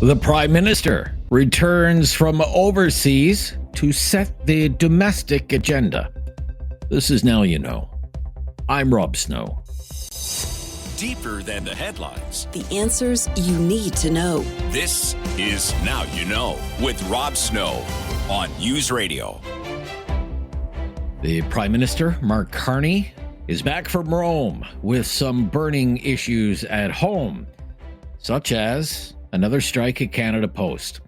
The Prime Minister returns from overseas to set the domestic agenda. This is Now You Know. I'm Rob Snow. Deeper than the headlines. The answers you need to know. This is Now You Know with Rob Snow on News Radio. The Prime Minister, Mark Carney, is back from Rome with some burning issues at home, such as another strike at Canada Post.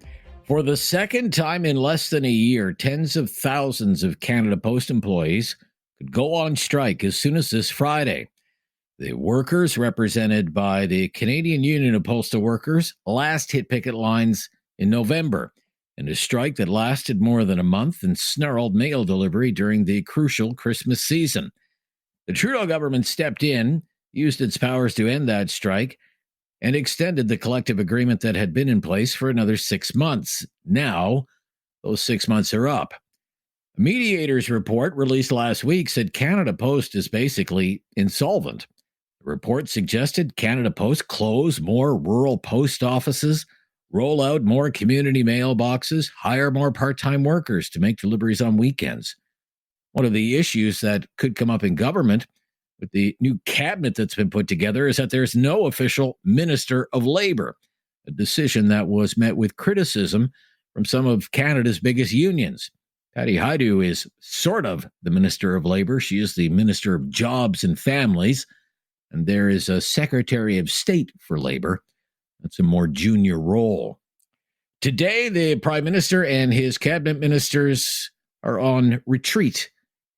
For the second time in less than a year, tens of thousands of Canada Post employees could go on strike as soon as this Friday. The workers, represented by the Canadian Union of Postal Workers, last hit picket lines in November, in a strike that lasted more than a month and snarled mail delivery during the crucial Christmas season. The Trudeau government stepped in, used its powers to end that strike, and extended the collective agreement that had been in place for another 6 months. Now, those 6 months are up. A mediator's report released last week said Canada Post is basically insolvent. The report suggested Canada Post close more rural post offices, roll out more community mailboxes, hire more part-time workers to make deliveries on weekends. One of the issues that could come up in government with the new cabinet that's been put together is that there's no official Minister of Labour, a decision that was met with criticism from some of Canada's biggest unions. Patty Hajdu is sort of the Minister of Labour. She is the Minister of Jobs and Families, and there is a Secretary of State for Labour. That's a more junior role. Today, the Prime Minister and his cabinet ministers are on retreat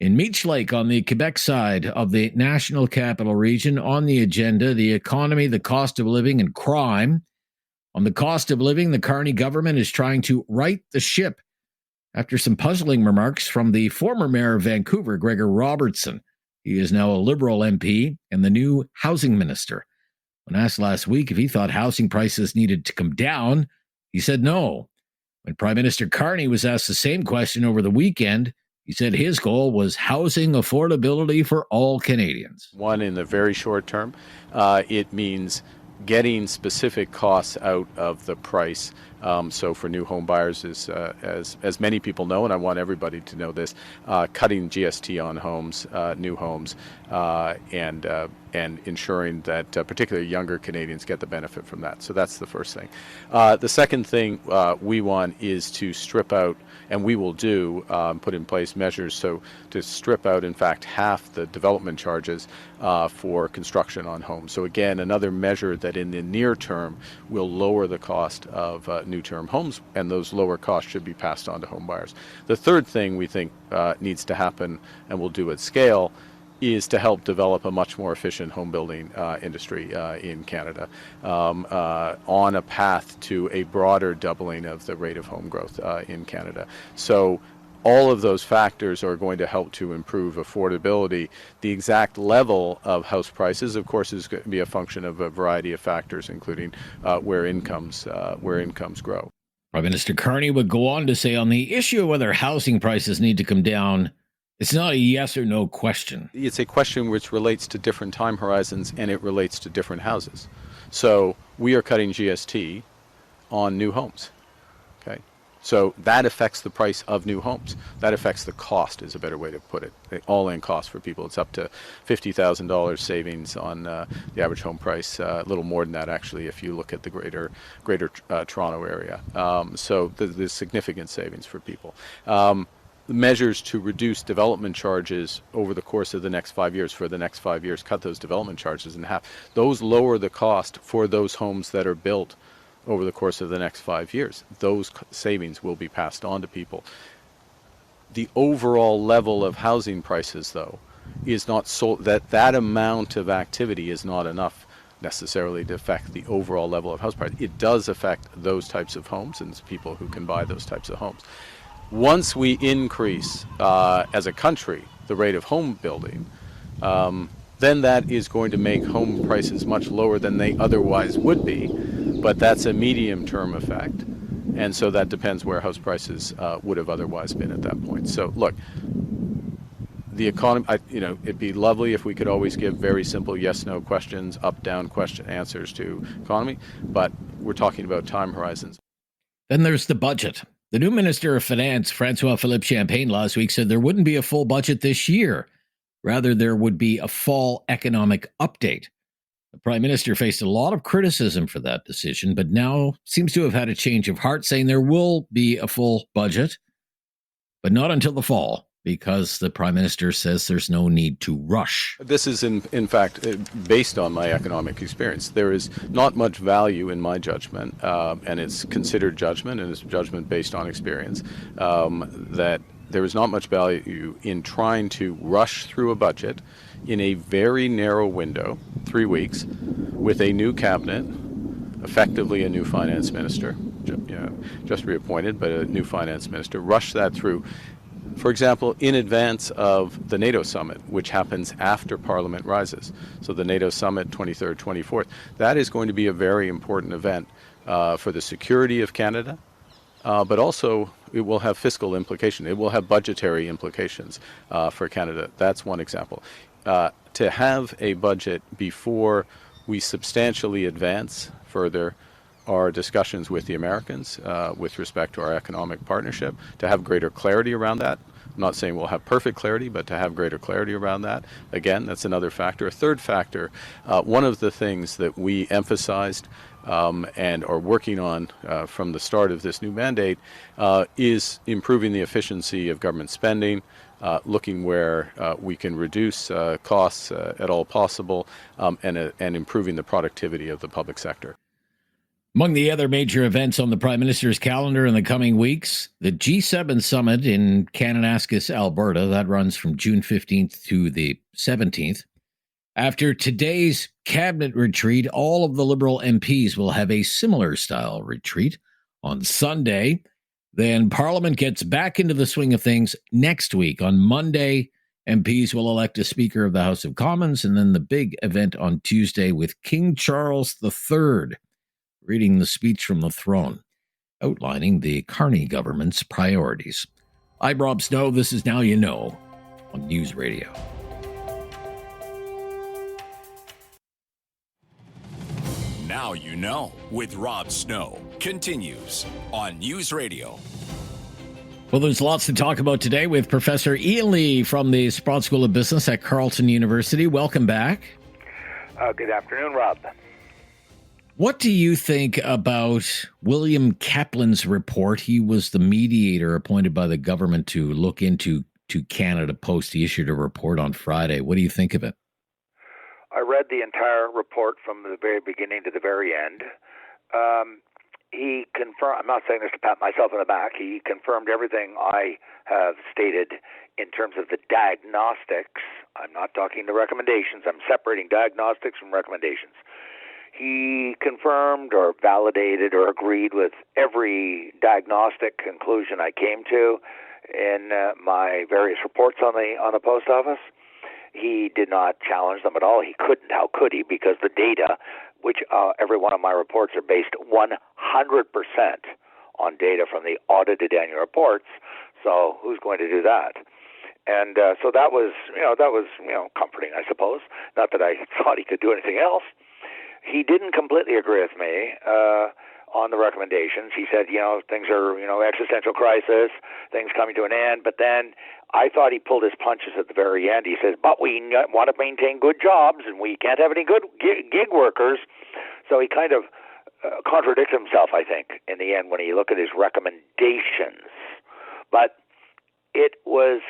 in Meech Lake on the Quebec side of the National Capital Region. On the agenda, the economy, the cost of living, and crime. On the cost of living, the Carney government is trying to right the ship after some puzzling remarks from the former mayor of Vancouver, Gregor Robertson. He is now a Liberal MP and the new housing minister. When asked last week if he thought housing prices needed to come down, he said no. When Prime Minister Carney was asked the same question over the weekend, he said his goal was housing affordability for all Canadians. One, in the very short term, it means getting specific costs out of the price. So for new home buyers, as many people know, and I want everybody to know this, cutting GST on homes, new homes, and ensuring that particularly younger Canadians get the benefit from that. So that's the first thing. The second thing we want is to strip out, and we will do, put in place measures so to strip out, in fact, half the development charges for construction on homes. So again, another measure that in the near term will lower the cost of new-term homes, and those lower costs should be passed on to home buyers. The third thing we think needs to happen, and we'll do at scale, is to help develop a much more efficient home building industry in Canada on a path to a broader doubling of the rate of home growth in Canada. So all of those factors are going to help to improve affordability. The exact level of house prices, of course, is going to be a function of a variety of factors, including where incomes grow. Prime Minister Carney would go on to say on the issue of whether housing prices need to come down, it's not a yes or no question. It's a question which relates to different time horizons, and it relates to different houses. So we are cutting GST on new homes. Okay, so that affects the price of new homes. That affects the cost, is a better way to put it. The all-in cost for people. It's up to $50,000 savings on the average home price. A little more than that, actually, if you look at the greater Toronto area. So there's significant savings for people. Measures to reduce development charges over the course of the next 5 years. For the next 5 years, cut those development charges in half. Those lower the cost for those homes that are built over the course of the next 5 years. Those savings will be passed on to people. The overall level of housing prices, though, is not so that amount of activity is not enough necessarily to affect the overall level of house price. It does affect those types of homes and people who can buy those types of homes. Once we increase, as a country, the rate of home building, then that is going to make home prices much lower than they otherwise would be. But that's a medium-term effect. And so that depends where house prices would have otherwise been at that point. So, look, the economy, it'd be lovely if we could always give very simple yes/no questions, up/down question answers to economy. But we're talking about time horizons. Then there's the budget. The new Minister of Finance, Francois-Philippe Champagne, last week said there wouldn't be a full budget this year. Rather, there would be a fall economic update. The Prime Minister faced a lot of criticism for that decision, but now seems to have had a change of heart, saying there will be a full budget, but not until the fall, because the Prime Minister says there's no need to rush. This is, in fact, based on my economic experience. There is not much value in my judgment, and it's considered judgment, and it's judgment based on experience, that there is not much value in trying to rush through a budget in a very narrow window, 3 weeks, with a new cabinet, effectively a new finance minister, just reappointed, but a new finance minister, rush that through. For example, in advance of the NATO summit, which happens after Parliament rises. So the NATO summit, 23rd, 24th, that is going to be a very important event for the security of Canada, but also it will have fiscal implications. It will have budgetary implications for Canada. That's one example. To have a budget before we substantially advance further our discussions with the Americans with respect to our economic partnership, to have greater clarity around that. I'm not saying we'll have perfect clarity, but to have greater clarity around that. Again, that's another factor. A third factor, one of the things that we emphasized and are working on from the start of this new mandate is improving the efficiency of government spending, looking where we can reduce costs at all possible, and improving the productivity of the public sector. Among the other major events on the Prime Minister's calendar in the coming weeks, the G7 summit in Kananaskis, Alberta, that runs from June 15th to the 17th. After today's cabinet retreat, all of the Liberal MPs will have a similar style retreat on Sunday. Then Parliament gets back into the swing of things next week. On Monday, MPs will elect a Speaker of the House of Commons, and then the big event on Tuesday with King Charles III reading the speech from the throne, outlining the Carney government's priorities. I'm Rob Snow. This is Now You Know on News Radio. Now You Know with Rob Snow continues on News Radio. Well, there's lots to talk about today with Professor Ian Lee from the Sprott School of Business at Carleton University. Welcome back. Good afternoon, Rob. What do you think about William Kaplan's report? He was the mediator appointed by the government to look into Canada Post. He issued a report on Friday. What do you think of it? I read the entire report from the very beginning to the very end. He confirmed, I'm not saying this to pat myself on the back, he confirmed everything I have stated in terms of the diagnostics. I'm not talking the recommendations. I'm separating diagnostics from recommendations. He confirmed or validated or agreed with every diagnostic conclusion I came to in my various reports on the post office. He did not challenge them at all. He couldn't. How could he? Because the data, which every one of my reports are based 100% on data from the audited annual reports. So who's going to do that? And so that was comforting, I suppose. Not that I thought he could do anything else. He didn't completely agree with me on the recommendations. He said, things are, existential crisis, things coming to an end. But then I thought he pulled his punches at the very end. He says, but we want to maintain good jobs and we can't have any good gig workers. So he kind of contradicted himself, I think, in the end when you look at his recommendations. But it was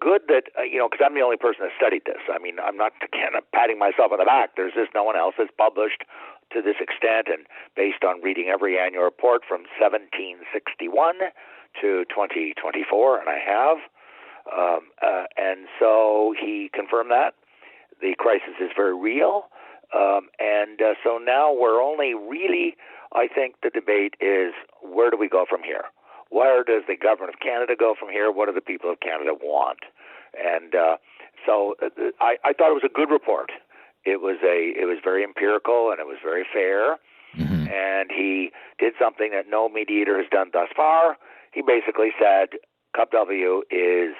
good that, because I'm the only person that studied this. I mean, I'm not kind of patting myself on the back. There's just no one else that's published to this extent, and based on reading every annual report from 1761 to 2024, and I have. And so he confirmed that. The crisis is very real. So now we're only really, I think the debate is, where do we go from here? Where does the government of Canada go from here? What do the people of Canada want? And so I thought it was a good report. It was very empirical and it was very fair. Mm-hmm. And he did something that no mediator has done thus far. He basically said CUPW is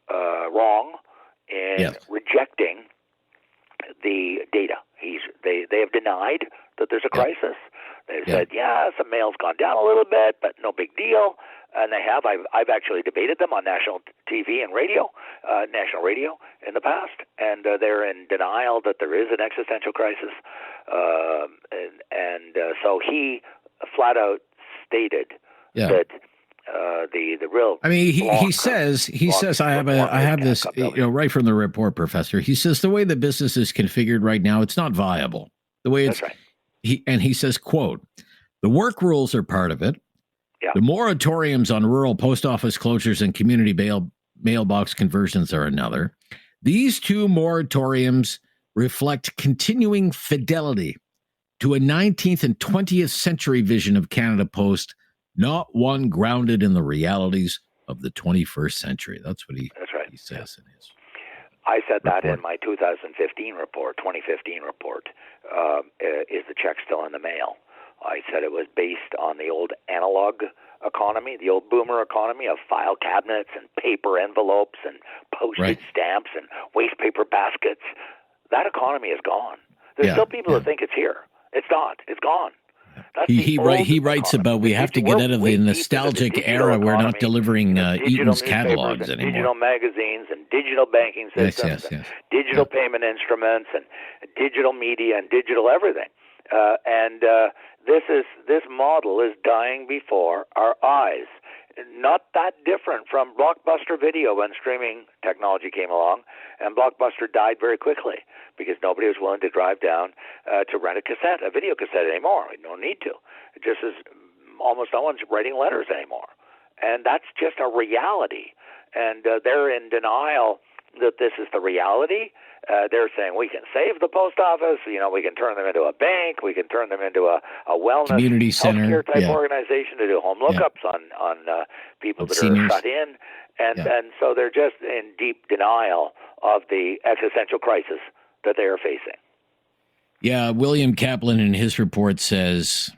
wrong in rejecting the data. They have denied that there's a crisis. They've said, yeah, some mail's gone down a little bit, but no big deal. And they have. I've actually debated them on national TV and radio, national radio in the past, and they're in denial that there is an existential crisis. So he flat out stated that the real. I mean, he says I have this right from the report, Professor. He says the way the business is configured right now, it's not viable. The way it's That's right. He says, quote, the work rules are part of it. Yeah. The moratoriums on rural post office closures and community mailbox conversions are another. These two moratoriums reflect continuing fidelity to a 19th and 20th century vision of Canada Post, not one grounded in the realities of the 21st century. That's what he says in his I said that report. in my 2015 report. Is the check still in the mail? I said it was based on the old analog economy, the old boomer economy of file cabinets and paper envelopes and postage stamps and waste paper baskets. That economy is gone. There's still people that think it's here. It's not. It's gone. He writes about we have to get out of the nostalgic era. We're not delivering Eaton's catalogs anymore. Digital magazines and digital banking systems, and digital payment instruments and digital media and digital everything. This model is dying before our eyes. Not that different from Blockbuster Video when streaming technology came along, and Blockbuster died very quickly because nobody was willing to drive down to rent a video cassette anymore. No need to. Just as almost no one's writing letters anymore. And that's just a reality. And they're in denial that this is the reality. They're saying we can save the post office. We can turn them into a bank. We can turn them into a wellness community center healthcare type organization to do home lookups on people that seniors. are shut in. And so they're just in deep denial of the existential crisis that they are facing. Yeah, William Kaplan in his report says,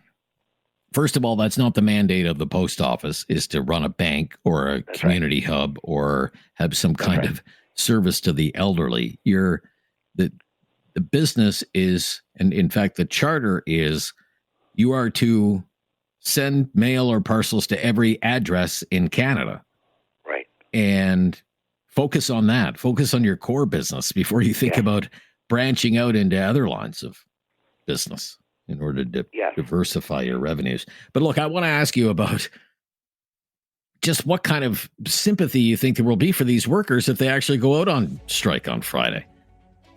first of all, that's not the mandate of the post office, is to run a bank or a community hub or have some kind of service to the elderly. The business is, and in fact, the charter is, you are to send mail or parcels to every address in Canada. Right. And focus on that. Focus on your core business before you think about branching out into other lines of business in order to diversify your revenues. But look, I want to ask you about just what kind of sympathy you think there will be for these workers if they actually go out on strike on Friday,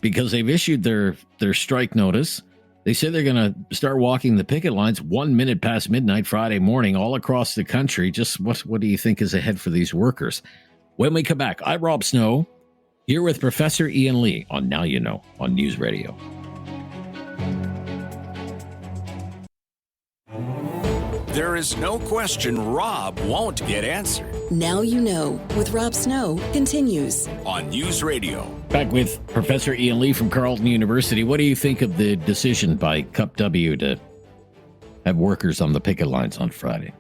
because they've issued their strike notice. They say they're going to start walking the picket lines 1 minute past midnight Friday morning all across the country. Just what do you think is ahead for these workers? When we come back, I'm Rob Snow, here with Professor Ian Lee on Now You Know on News Radio. There is no question Rob won't get answered. Now You Know with Rob Snow continues on News Radio. Back with Professor Ian Lee from Carleton University. What do you think of the decision by Cup W to have workers on the picket lines on Friday?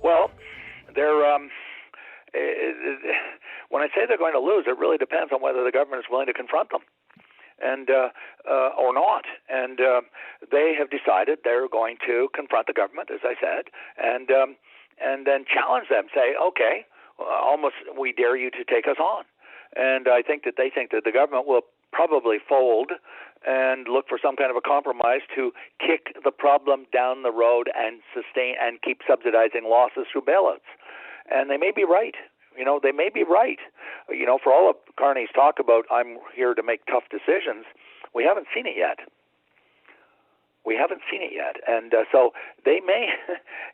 Well, they're when I say they're going to lose, it really depends on whether the government is willing to confront them, and or not. And they have decided they're going to confront the government, as I said, and then challenge them. Say, okay, almost we dare you to take us on. And I think that they think that the government will probably fold and look for some kind of a compromise to kick the problem down the road and sustain and keep subsidizing losses through bailouts. And they may be right. They may be right. For all of Carney's talk about I'm here to make tough decisions, we haven't seen it yet. And so they may,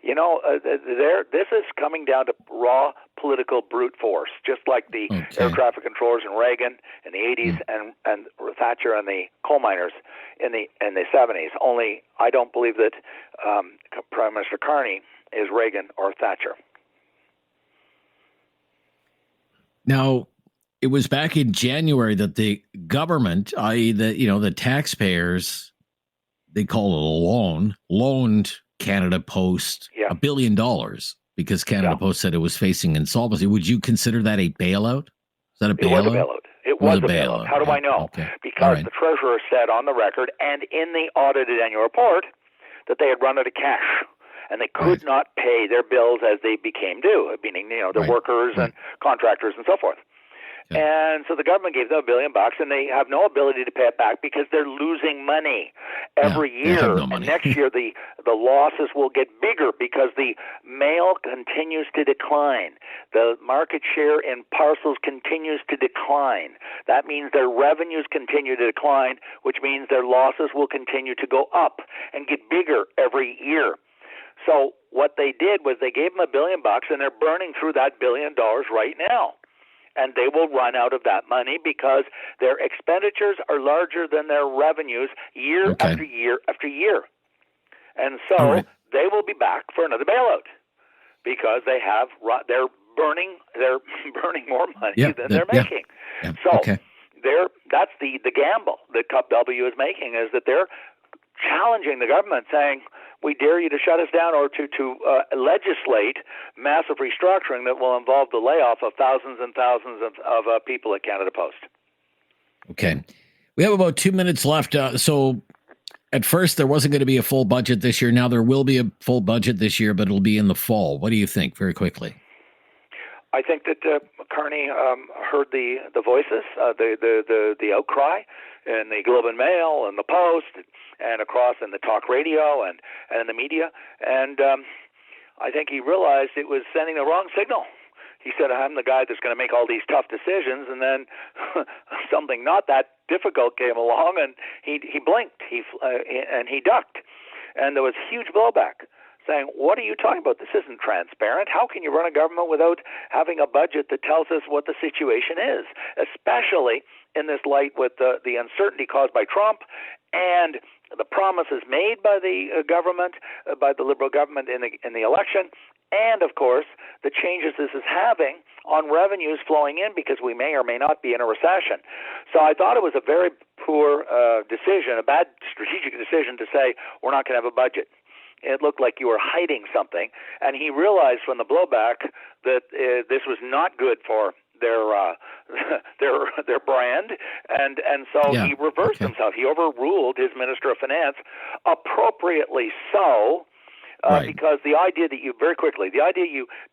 this is coming down to raw political brute force, just like the air traffic controllers in Reagan in the 80s and Thatcher and the coal miners in the 70s. Only I don't believe that Prime Minister Carney is Reagan or Thatcher. Now, it was back in January that the government, i.e. the taxpayers, they call it a loan, loaned Canada Post $1 billion because Canada Post said it was facing insolvency. Would you consider that a bailout? Is that a bailout? It was a bailout. How do I know? Okay. Because the Treasurer said on the record and in the audited annual report that they had run out of cash. And they could not pay their bills as they became due, meaning, their workers and contractors and so forth. Yeah. And so the government gave them $1 billion, and they have no ability to pay it back because they're losing money every year. No money. And next year, the losses will get bigger because the mail continues to decline. The market share in parcels continues to decline. That means their revenues continue to decline, which means their losses will continue to go up and get bigger every year. So what they did was they gave them $1 billion, and they're burning through that $1 billion right now. And they will run out of that money because their expenditures are larger than their revenues year after year after year. And so they will be back for another bailout because they're burning more money than they're making. Yeah. So that's the gamble that Cup W is making, is that they're challenging the government, saying, we dare you to shut us down or to legislate massive restructuring that will involve the layoff of thousands and thousands of people at Canada Post. Okay. We have about 2 minutes left. So at first there wasn't going to be a full budget this year. Now there will be a full budget this year, but it'll be in the fall. What do you think, very quickly? I think that Carney heard the voices, the outcry in the Globe and Mail and the Post and across in the talk radio and in the media. And I think he realized it was sending the wrong signal. He said, I'm the guy that's going to make all these tough decisions. And then something not that difficult came along, and he blinked and he ducked. And there was huge blowback, saying, what are you talking about? This isn't transparent. How can you run a government without having a budget that tells us what the situation is, especially in this light with the uncertainty caused by Trump and the promises made by the government, by the Liberal government in the election, and, of course, the changes this is having on revenues flowing in because we may or may not be in a recession. So I thought it was a very poor decision, a bad strategic decision to say we're not going to have a budget. It looked like you were hiding something, and he realized from the blowback that this was not good for their brand, and so he reversed himself. He overruled his Minister of Finance, appropriately so, because the idea that you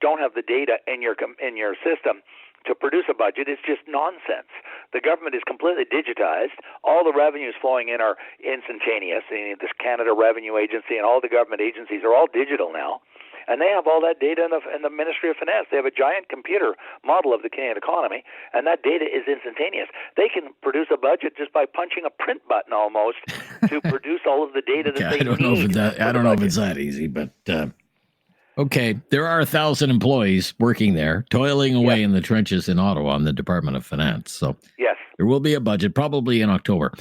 don't have the data in your system to produce a budget is just nonsense. The government is completely digitized. All the revenues flowing in are instantaneous. This Canada Revenue Agency and all the government agencies are all digital now. And they have all that data in the Ministry of Finance. They have a giant computer model of the Canadian economy, and that data is instantaneous. They can produce a budget just by punching a print button almost to produce all of the data that they need. I don't know if it's that easy, but okay. There are 1,000 employees working there, toiling away in the trenches in Ottawa in the Department of Finance. So there will be a budget, probably in October.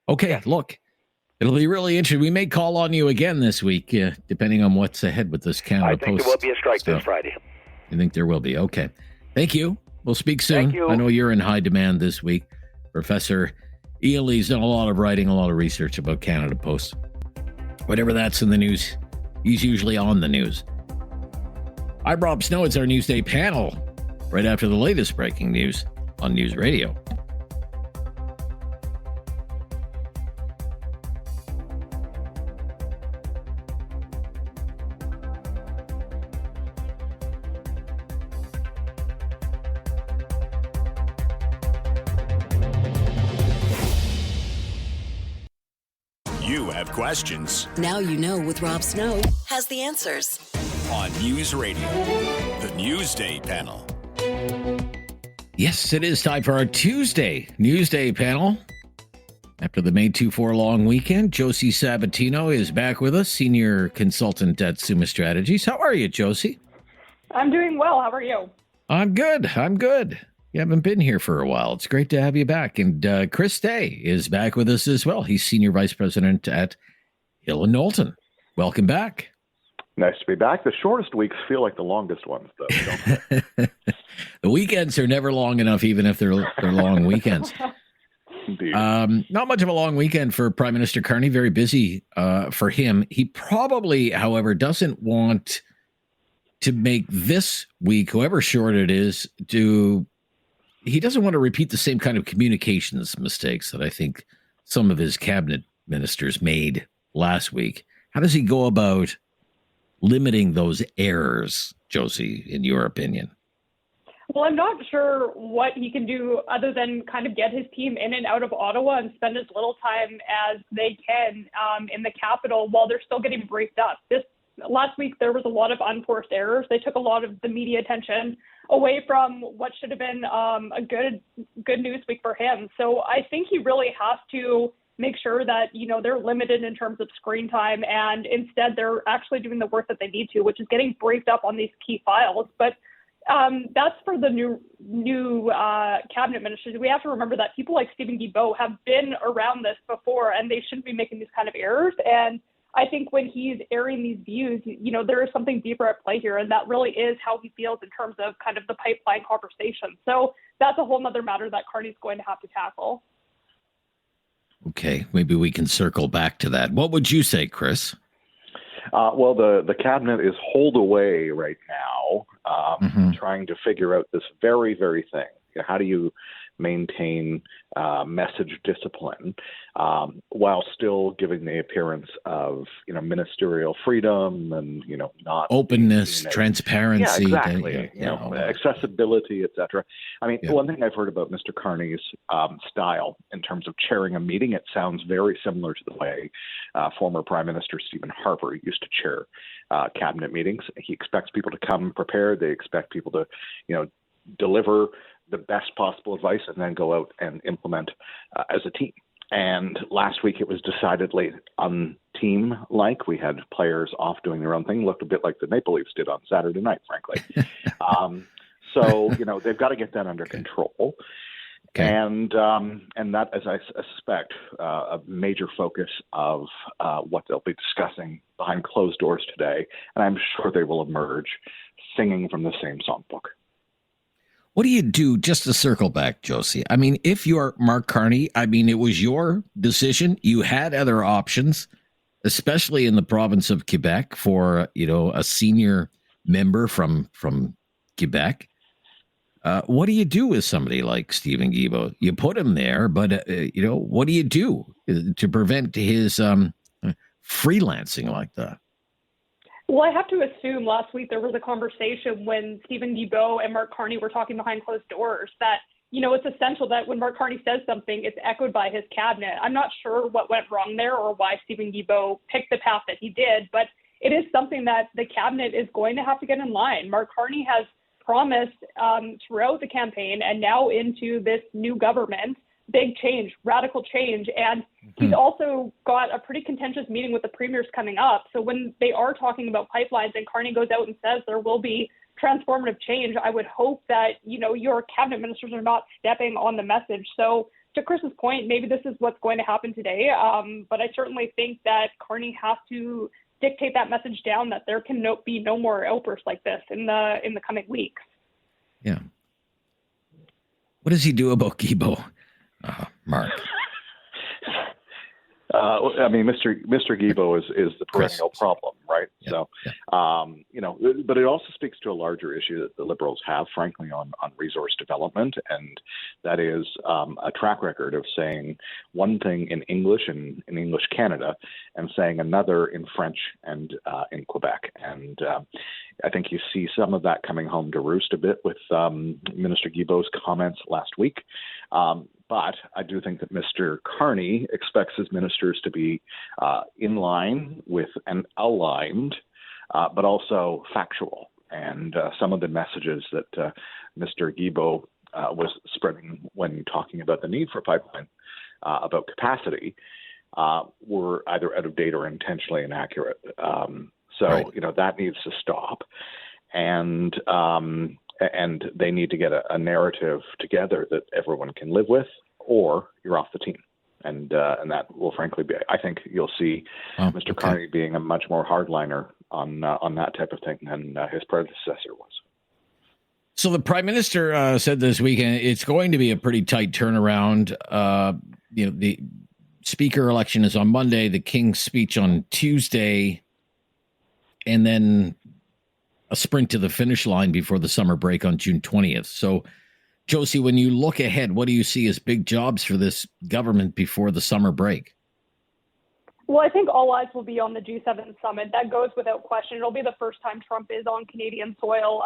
Okay, look. It'll be really interesting. We may call on you again this week, depending on what's ahead with this Canada Post. I think there will be a strike this Friday. You think there will be? Okay. Thank you. We'll speak soon. Thank you. I know you're in high demand this week. Professor Ian Lee's done a lot of writing, a lot of research about Canada Post. Whatever that's in the news, he's usually on the news. I'm Rob Snow. It's our Newsday panel right after the latest breaking news on News Radio. You have questions. Now You Know with Rob Snow has the answers. On News Radio, the Newsday panel. Yes, it is time for our Tuesday Newsday panel. After the May 2-4 long weekend, Josie Sabatino is back with us, senior consultant at Summa Strategies. How are you, Josie? I'm doing well. How are you? I'm good. You haven't been here for a while. It's great to have you back. And Chris Day is back with us as well. He's Senior Vice President at Hill & Knowlton. Welcome back. Nice to be back. The shortest weeks feel like the longest ones, though, don't they? The weekends are never long enough, even if they're long weekends. Indeed. Not much of a long weekend for Prime Minister Carney. Very busy for him. He probably, however, doesn't want to make this week, however short it is, he doesn't want to repeat the same kind of communications mistakes that I think some of his cabinet ministers made last week. How does he go about limiting those errors, Josie, in your opinion? Well, I'm not sure what he can do other than kind of get his team in and out of Ottawa and spend as little time as they can in the capital while they're still getting briefed up. Last week, there was a lot of unforced errors. They took a lot of the media attention away from what should have been a good news week for him. So I think he really has to make sure that, they're limited in terms of screen time, and instead they're actually doing the work that they need to, which is getting briefed up on these key files. But that's for the new cabinet ministers. We have to remember that people like Stephen Guilbeault have been around this before, and they shouldn't be making these kind of errors. And I think when he's airing these views, there is something deeper at play here, and that really is how he feels in terms of kind of the pipeline conversation. So that's a whole other matter that Carney's going to have to tackle. Okay, maybe we can circle back to that. What would you say, Chris? Well, the cabinet is holed away right now, trying to figure out this very, very thing. How do you maintain message discipline while still giving the appearance of ministerial freedom and not openness, transparency, exactly, accessibility, etc. I mean, one thing I've heard about Mr. Carney's style in terms of chairing a meeting, it sounds very similar to the way former Prime Minister Stephen Harper used to chair cabinet meetings. He expects people to come prepared. They expect people to deliver the best possible advice and then go out and implement as a team. And last week it was decidedly un-team-like. We had players off doing their own thing, looked a bit like the Maple Leafs did on Saturday night, frankly. So, they've got to get that under control. Okay. And that, as I suspect, a major focus of what they'll be discussing behind closed doors today. And I'm sure they will emerge singing from the same songbook. What do you do, just to circle back, Josie? I mean, if you're Mark Carney, it was your decision. You had other options, especially in the province of Quebec for, a senior member from Quebec. What do you do with somebody like Stephen Guilbeault? You put him there, but, what do you do to prevent his freelancing like that? Well, I have to assume last week there was a conversation when Stephen Guilbeault and Mark Carney were talking behind closed doors that, it's essential that when Mark Carney says something, it's echoed by his cabinet. I'm not sure what went wrong there or why Stephen Guilbeault picked the path that he did, but it is something that the cabinet is going to have to get in line. Mark Carney has promised throughout the campaign and now into this new government, big change, radical change. And he's also got a pretty contentious meeting with the premiers coming up. So when they are talking about pipelines and Carney goes out and says there will be transformative change, I would hope that, your cabinet ministers are not stepping on the message. So to Chris's point, maybe this is what's going to happen today. But I certainly think that Carney has to dictate that message down, that there can be no more outbursts like this in the coming weeks. Yeah. What does he do about Guilbeault? Mark. Mr. Guilbeault is the perennial problem, right? Yeah, so, but it also speaks to a larger issue that the Liberals have, frankly, on resource development, and that is a track record of saying one thing in English and in English Canada, and saying another in French and in Quebec. And I think you see some of that coming home to roost a bit with Minister Guilbeault's comments last week. But I do think that Mr. Carney expects his ministers to be in line with and aligned, but also factual. And some of the messages that Mr. Guilbeault was spreading when talking about the need for pipeline, about capacity, were either out of date or intentionally inaccurate. That needs to stop. And they need to get a narrative together that everyone can live with, or you're off the team. And that will frankly be, I think you'll see Mr. Carney being a much more hardliner on that type of thing than his predecessor was. So the Prime Minister said this weekend it's going to be a pretty tight turnaround. The Speaker election is on Monday, the King's speech on Tuesday, and then a sprint to the finish line before the summer break on June 20th. So, Josie, when you look ahead, what do you see as big jobs for this government before the summer break? Well, I think all eyes will be on the G7 summit. That goes without question. It'll be the first time Trump is on Canadian soil,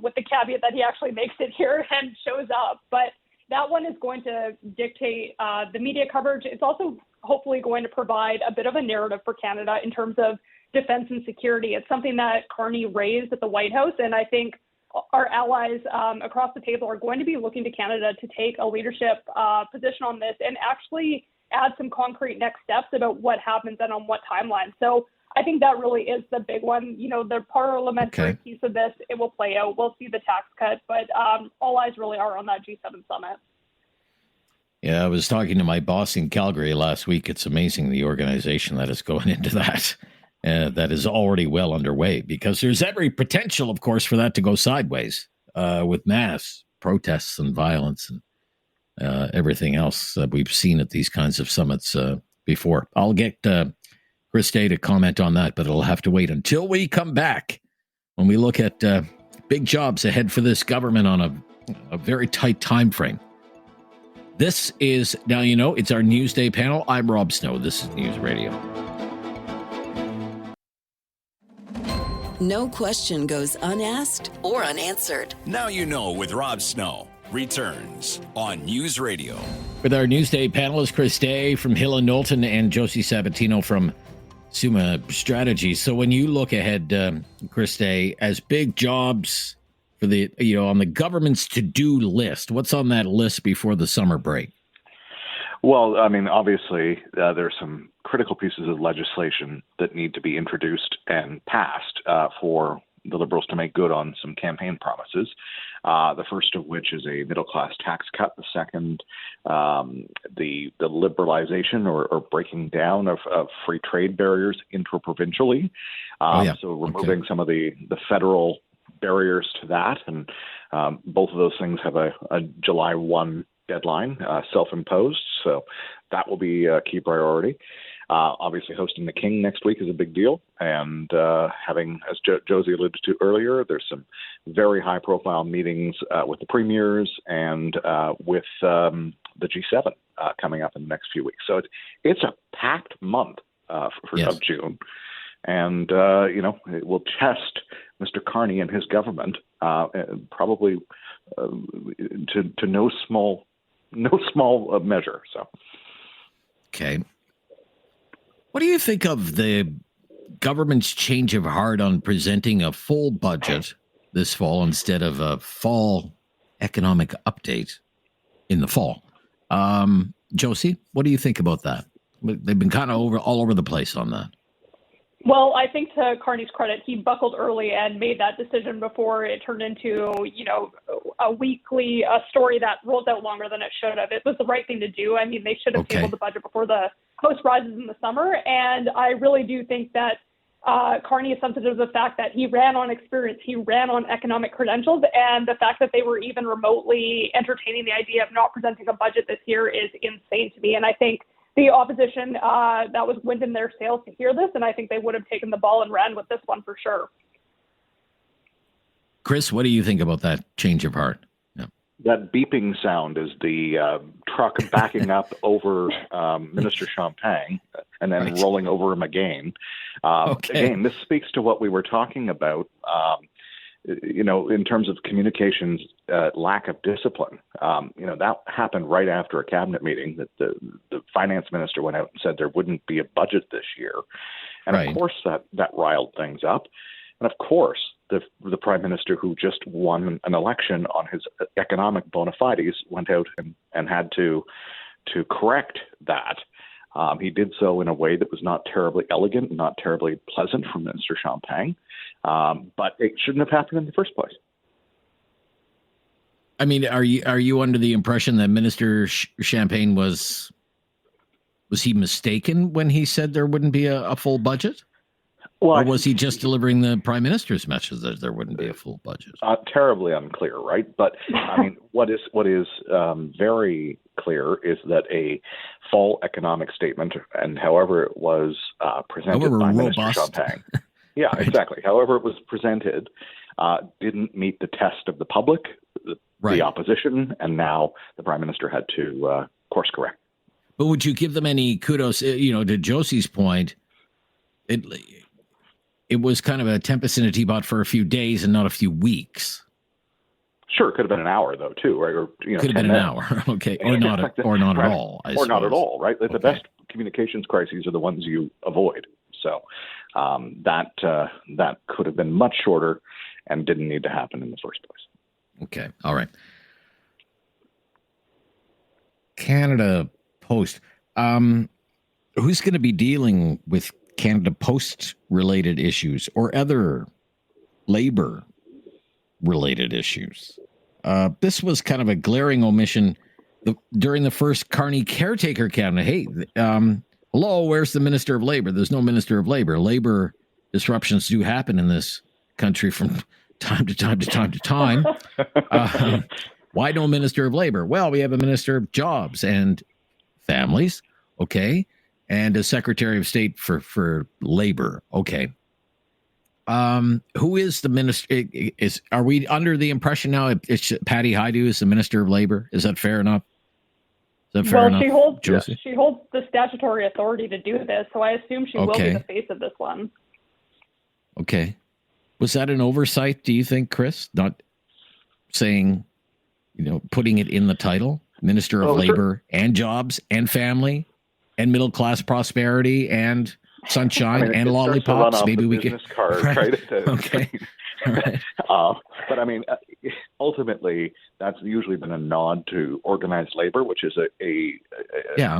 with the caveat that he actually makes it here and shows up. But that one is going to dictate the media coverage. It's also hopefully going to provide a bit of a narrative for Canada in terms of defense and security. It's something that Carney raised at the White House, and I think our allies across the table are going to be looking to Canada to take a leadership position on this and actually add some concrete next steps about what happens and on what timeline. So I think that really is the big one. The parliamentary piece of this, it will play out. We'll see the tax cut, but all eyes really are on that G7 summit. Yeah, I was talking to my boss in Calgary last week. It's amazing the organization that is going into that. That is already well underway, because there's every potential, of course, for that to go sideways with mass protests and violence and everything else that we've seen at these kinds of summits before. I'll get Chris Day to comment on that, but it'll have to wait until we come back when we look at big jobs ahead for this government on a very tight time frame. This is, now you know, it's our Newsday panel. I'm Rob Snow. This is News Radio. No question goes unasked or unanswered. Now you know with Rob Snow returns on News Radio. With our Newsday panelists, Chris Day from Hill and Knowlton and Josie Sabatino from Summa Strategies. So when you look ahead, Chris Day, as big jobs for the, on the government's to-do list, what's on that list before the summer break? Well, I mean, obviously, there's some critical pieces of legislation that need to be introduced and passed for the Liberals to make good on some campaign promises. The first of which is a middle-class tax cut. The second, the liberalization or breaking down of free trade barriers intraprovincially. So removing some of the federal barriers to that. And both of those things have a July 1 deadline, self-imposed. So that will be a key priority. Obviously, hosting the King next week is a big deal. And having, as Josie alluded to earlier, there's some very high-profile meetings with the premiers and with the G7 coming up in the next few weeks. So it's a packed month of June. And, it will test Mr. Carney and his government probably to no small measure. So, okay. What do you think of the government's change of heart on presenting a full budget this fall instead of a fall economic update in the fall? Josie, what do you think about that? They've been kind of all over the place on that. Well, I think to Carney's credit, he buckled early and made that decision before it turned into, a weekly story that rolls out longer than it should have. It was the right thing to do. I mean, they should have tabled the budget before the House rises in the summer. And I really do think that Carney is sensitive to the fact that he ran on experience. He ran on economic credentials. And the fact that they were even remotely entertaining the idea of not presenting a budget this year is insane to me. And I think the opposition, that was wind in their sails to hear this, and I think they would have taken the ball and ran with this one for sure. Chris, what do you think about that change of heart? Yeah. That beeping sound is the truck backing up over Minister Champagne and then rolling over him again. Again, this speaks to what we were talking about, in terms of communications, lack of discipline. That happened right after a cabinet meeting that the finance minister went out and said there wouldn't be a budget this year. And of course that riled things up. And of course, the prime minister, who just won an election on his economic bona fides, went out and had to correct that. He did so in a way that was not terribly elegant, not terribly pleasant for Minister Champagne, but it shouldn't have happened in the first place. I mean, are you under the impression that Minister Champagne was he mistaken when he said there wouldn't be a full budget? Well, or was he just delivering the prime minister's message that there wouldn't be a full budget? Terribly unclear, right? But I mean, what is very clear is that a fall economic statement, and however it was presented by Minister Champagne, right. Exactly. However it was presented, didn't meet the test of the public, the opposition, and now the prime minister had to course correct. But would you give them any kudos? To Josie's point, it was kind of a tempest in a teapot for a few days and not a few weeks. Sure, it could have been an hour though, too, right? Or could have been an hour, okay, or not, or not right. at all, not at all, right? The best communications crises are the ones you avoid. So that could have been much shorter and didn't need to happen in the first place. Okay, all right. Canada Post. Who's going to be dealing with Canada Post related issues or other labor related issues? This was kind of a glaring omission during the first Carney caretaker cabinet. Hey, hello, where's the Minister of Labor? There's no Minister of Labor. Labor disruptions do happen in this country from time to time. Why no Minister of Labor? Well, we have a Minister of Jobs and Families, okay, and a Secretary of State for Labor, okay. Who is the minister? Are we under the impression now it's Patty Hajdu is the Minister of Labor? Is that fair enough? Is that fair enough? She holds the statutory authority to do this, so I assume she will be the face of this one. Okay. Was that an oversight, do you think, Chris? Not saying, putting it in the title, Minister of Labor and Jobs and Family and Middle Class Prosperity and Sunshine and lollipops. Maybe we can. Right? Okay. Right. But I mean, ultimately, that's usually been a nod to organized labor, which is a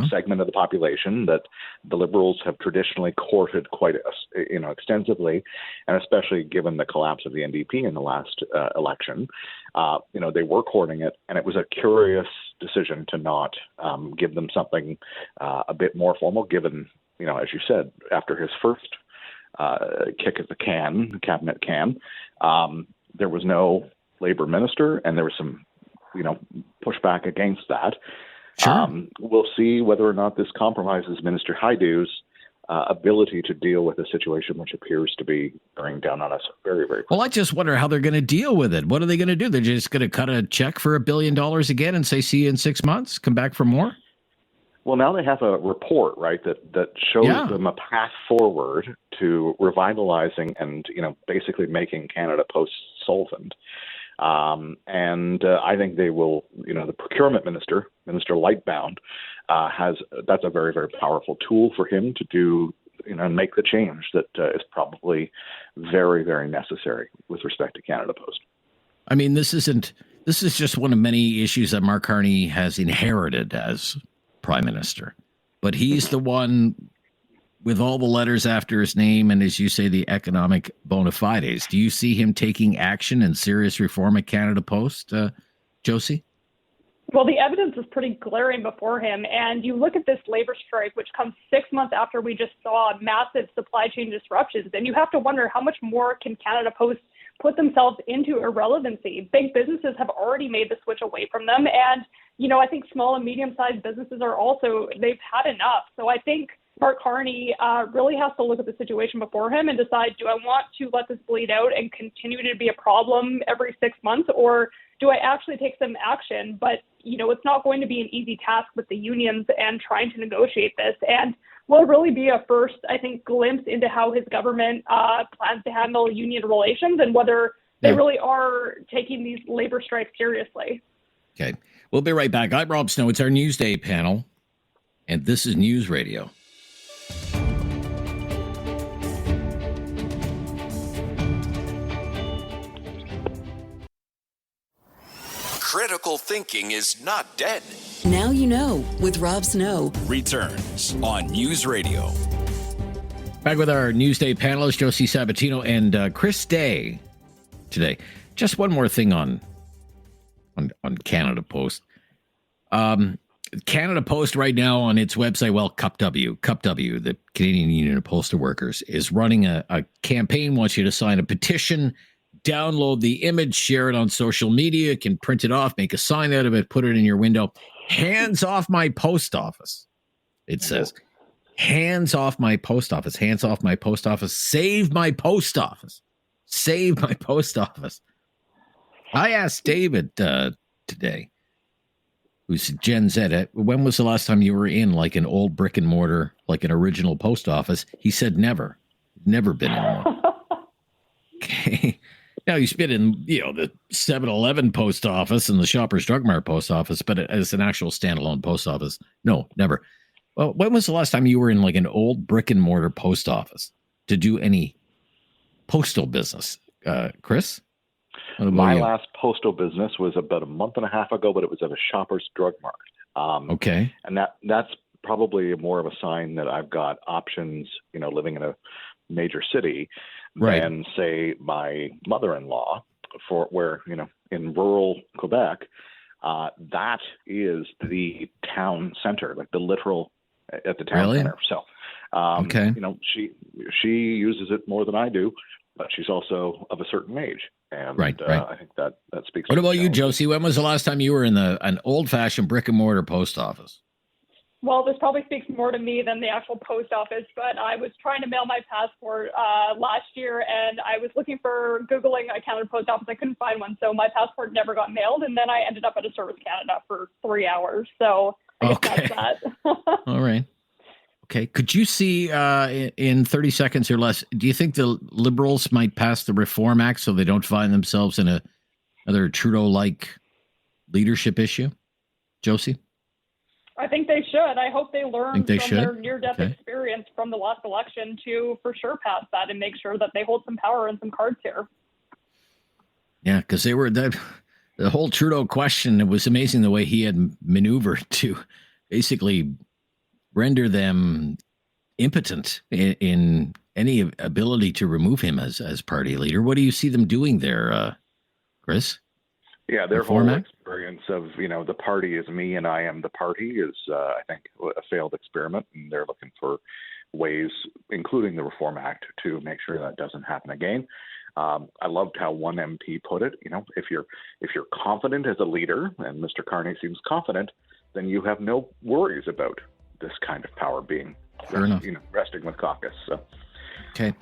segment of the population that the Liberals have traditionally courted quite, extensively, and especially given the collapse of the NDP in the last election, they were courting it, and it was a curious decision to not give them something a bit more formal, given, as you said, after his first kick at the cabinet can, there was no labor minister, and there was some, pushback against that. Sure. We'll see whether or not this compromises Minister Hajdu's ability to deal with a situation which appears to be bearing down on us very, very quickly. Well, I just wonder how they're going to deal with it. What are they going to do? They're just going to cut a check for $1 billion again and say, see you in 6 months, come back for more? Well, now they have a report, right, that shows them a path forward to revitalizing and, basically making Canada Post solvent. And I think they will, the procurement minister, Minister Lightbound, that's a very, very powerful tool for him to do, and make the change that is probably very, very necessary with respect to Canada Post. I mean, this is just one of many issues that Mark Carney has inherited as Prime Minister, but he's the one with all the letters after his name and, as you say, the economic bona fides. Do you see him taking action and serious reform at Canada Post, Josie? Well, the evidence is pretty glaring before him, and you look at this labor strike, which comes 6 months after we just saw massive supply chain disruptions, and you have to wonder how much more can Canada Post put themselves into irrelevancy. Big businesses have already made the switch away from them, and I think small and medium-sized businesses they've had enough. So I think Mark Carney really has to look at the situation before him and decide, do I want to let this bleed out and continue to be a problem every 6 months, or do I actually take some action? But, it's not going to be an easy task with the unions and trying to negotiate this. And will really be a first, I think, glimpse into how his government plans to handle union relations and whether they really are taking these labor strikes seriously. Okay. We'll be right back. I'm Rob Snow. It's our Newsday panel, and this is News Radio. Critical thinking is not dead. Now you know with Rob Snow. Returns on News Radio. Back with our Newsday panelists, Josie Sabatino and Chris Day today. Just one more thing on Canada Post. Canada Post right now on its website, well, CUPW, the Canadian Union of Postal Workers, is running a campaign, wants you to sign a petition, download the image, share it on social media, you can print it off, make a sign out of it, put it in your window. Hands off my post office. It says, hands off my post office, hands off my post office, save my post office, save my post office. I asked David today, who's Gen Z. When was the last time you were in like an old brick and mortar, like an original post office? He said never. Never been in one. Okay. Now he's been in, the 7-Eleven post office and the Shoppers Drug Mart post office, but as an actual standalone post office, no, never. Well, when was the last time you were in like an old brick and mortar post office to do any postal business? Chris? My last postal business was about a month and a half ago, but it was at a Shoppers Drug Mart. Okay. And that's probably more of a sign that I've got options, living in a major city, than say my mother-in-law for where, in rural Quebec, that is the town center, like the literal at the town center. So, okay. She uses it more than I do, but she's also of a certain age. And right. I think that speaks. What about you, Josie? When was the last time you were in an old-fashioned brick and mortar post office? Well, this probably speaks more to me than the actual post office, but I was trying to mail my passport last year, and I was Googling a Canada post office. I couldn't find one, so my passport never got mailed, and then I ended up at a Service Canada for 3 hours. So I guess that's that. All right. Okay. Could you see in 30 seconds or less, do you think the Liberals might pass the Reform Act so they don't find themselves in another Trudeau-like leadership issue? Josie? I think they should. I hope they learn from their near-death experience from the last election to for sure pass that and make sure that they hold some power and some cards here. Yeah, because they were the whole Trudeau question. It was amazing the way he had maneuvered to basically render them impotent in any ability to remove him as party leader. What do you see them doing there, Chris? Yeah, their whole experience of, the party is me and I am the party is, I think, a failed experiment. And they're looking for ways, including the Reform Act, to make sure that doesn't happen again. I loved how one MP put it. If you're confident as a leader, and Mr. Carney seems confident, then you have no worries about this kind of power being resting with caucus. So. Okay.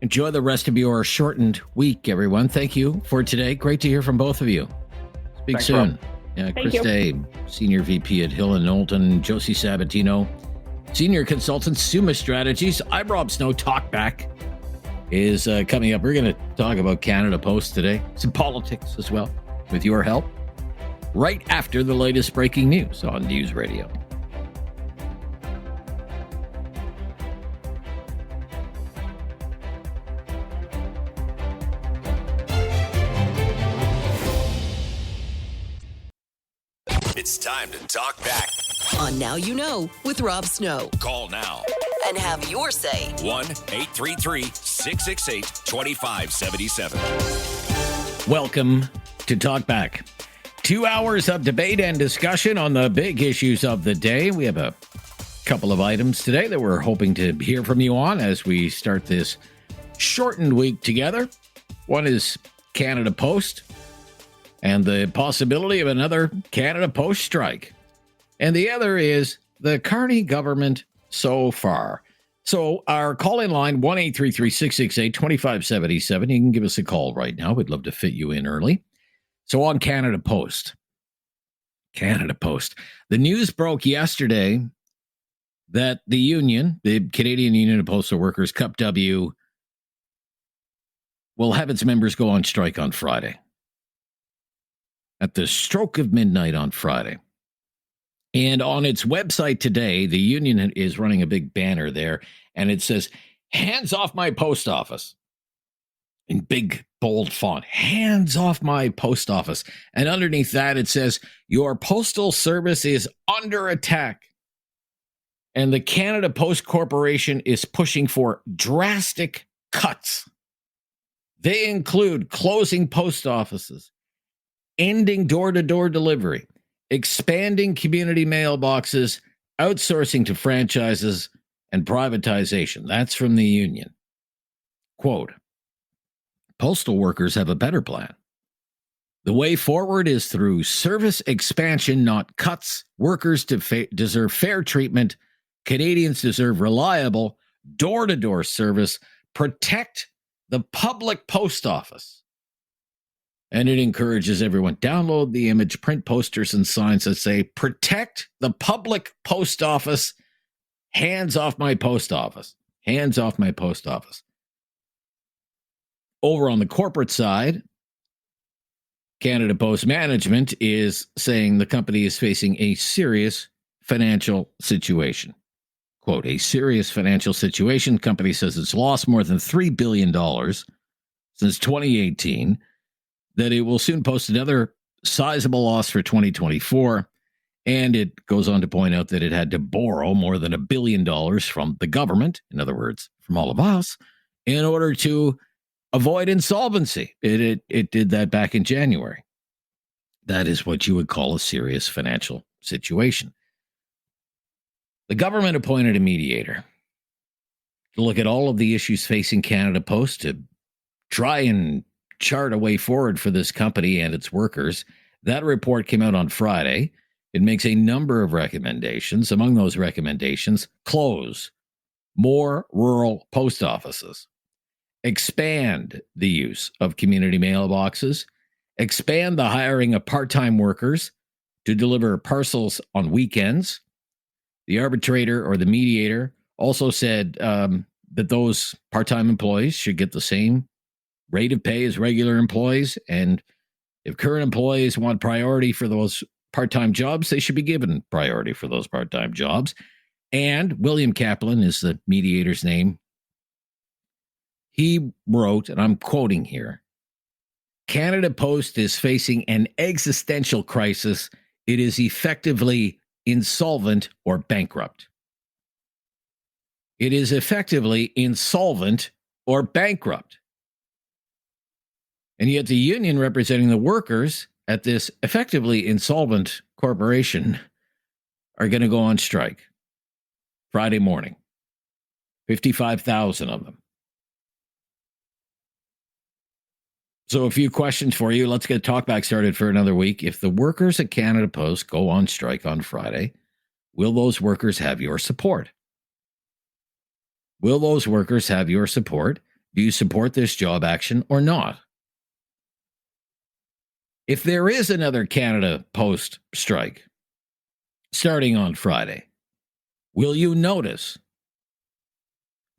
Enjoy the rest of your shortened week, everyone. Thank you for today. Great to hear from both of you. Speak soon. Rob. Yeah, Chris Day, Senior VP at Hill & Knowlton, Josie Sabatino, Senior Consultant, Summa Strategies. I'm Rob Snow. Talkback is coming up. We're going to talk about Canada Post today, some politics as well, with your help, right after the latest breaking news on News Radio. It's time to talk back. On Now You Know with Rob Snow. Call now And have your say. 1-833-668-2577. Welcome to Talkback. 2 hours of debate and discussion on the big issues of the day. We have a couple of items today that we're hoping to hear from you on as we start this shortened week together. One is Canada Post and the possibility of another Canada Post strike. And the other is the Carney government so far. So our call-in line, 1-833-668-2577. You can give us a call right now. We'd love to fit you in early. So on Canada Post. The news broke yesterday that the union, the Canadian Union of Postal Workers, Cup W, will have its members go on strike on Friday. At the stroke of midnight on Friday. And on its website today, the union is running a big banner there, and it says, "Hands off my post office." In big, bold font, "Hands off my post office." And underneath that, it says, "Your postal service is under attack." And the Canada Post Corporation is pushing for drastic cuts. They include closing post offices, ending door-to-door delivery, expanding community mailboxes, outsourcing to franchises, and privatization. That's from the union. Quote, "Postal workers have a better plan. The way forward is through service expansion, not cuts. Workers deserve fair treatment. Canadians deserve reliable door-to-door service. Protect the public post office." And it encourages everyone, download the image, print posters and signs that say, protect the public post office, hands off my post office, hands off my post office. Over on the corporate side, Canada Post Management is saying the company is facing a serious financial situation. Quote, a serious financial situation. Company says it's lost more than $3 billion since 2018, that it will soon post another sizable loss for 2024. And it goes on to point out that it had to borrow more than $1 billion from the government, in other words, from all of us, in order to avoid insolvency. It did that back in January. That is what you would call a serious financial situation. The government appointed a mediator to look at all of the issues facing Canada Post to try and chart a way forward for this company and its workers. That report came out on Friday. It makes a number of recommendations. Among those recommendations, close more rural post offices, expand the use of community mailboxes, expand the hiring of part-time workers to deliver parcels on weekends. The arbitrator or the mediator also said that those part-time employees should get the same rate of pay as regular employees. And if current employees want priority for those part-time jobs, they should be given priority for those part-time jobs. And William Kaplan is the mediator's name. He wrote, and I'm quoting here, Canada Post is facing an existential crisis. It is effectively insolvent or bankrupt. It is effectively insolvent or bankrupt. And yet the union representing the workers at this effectively insolvent corporation are going to go on strike Friday morning. 55,000 of them. So a few questions for you. Let's get Talkback started for another week. If the workers at Canada Post go on strike on Friday, will those workers have your support? Will those workers have your support? Do you support this job action or not? If there is another Canada Post strike starting on Friday, will you notice?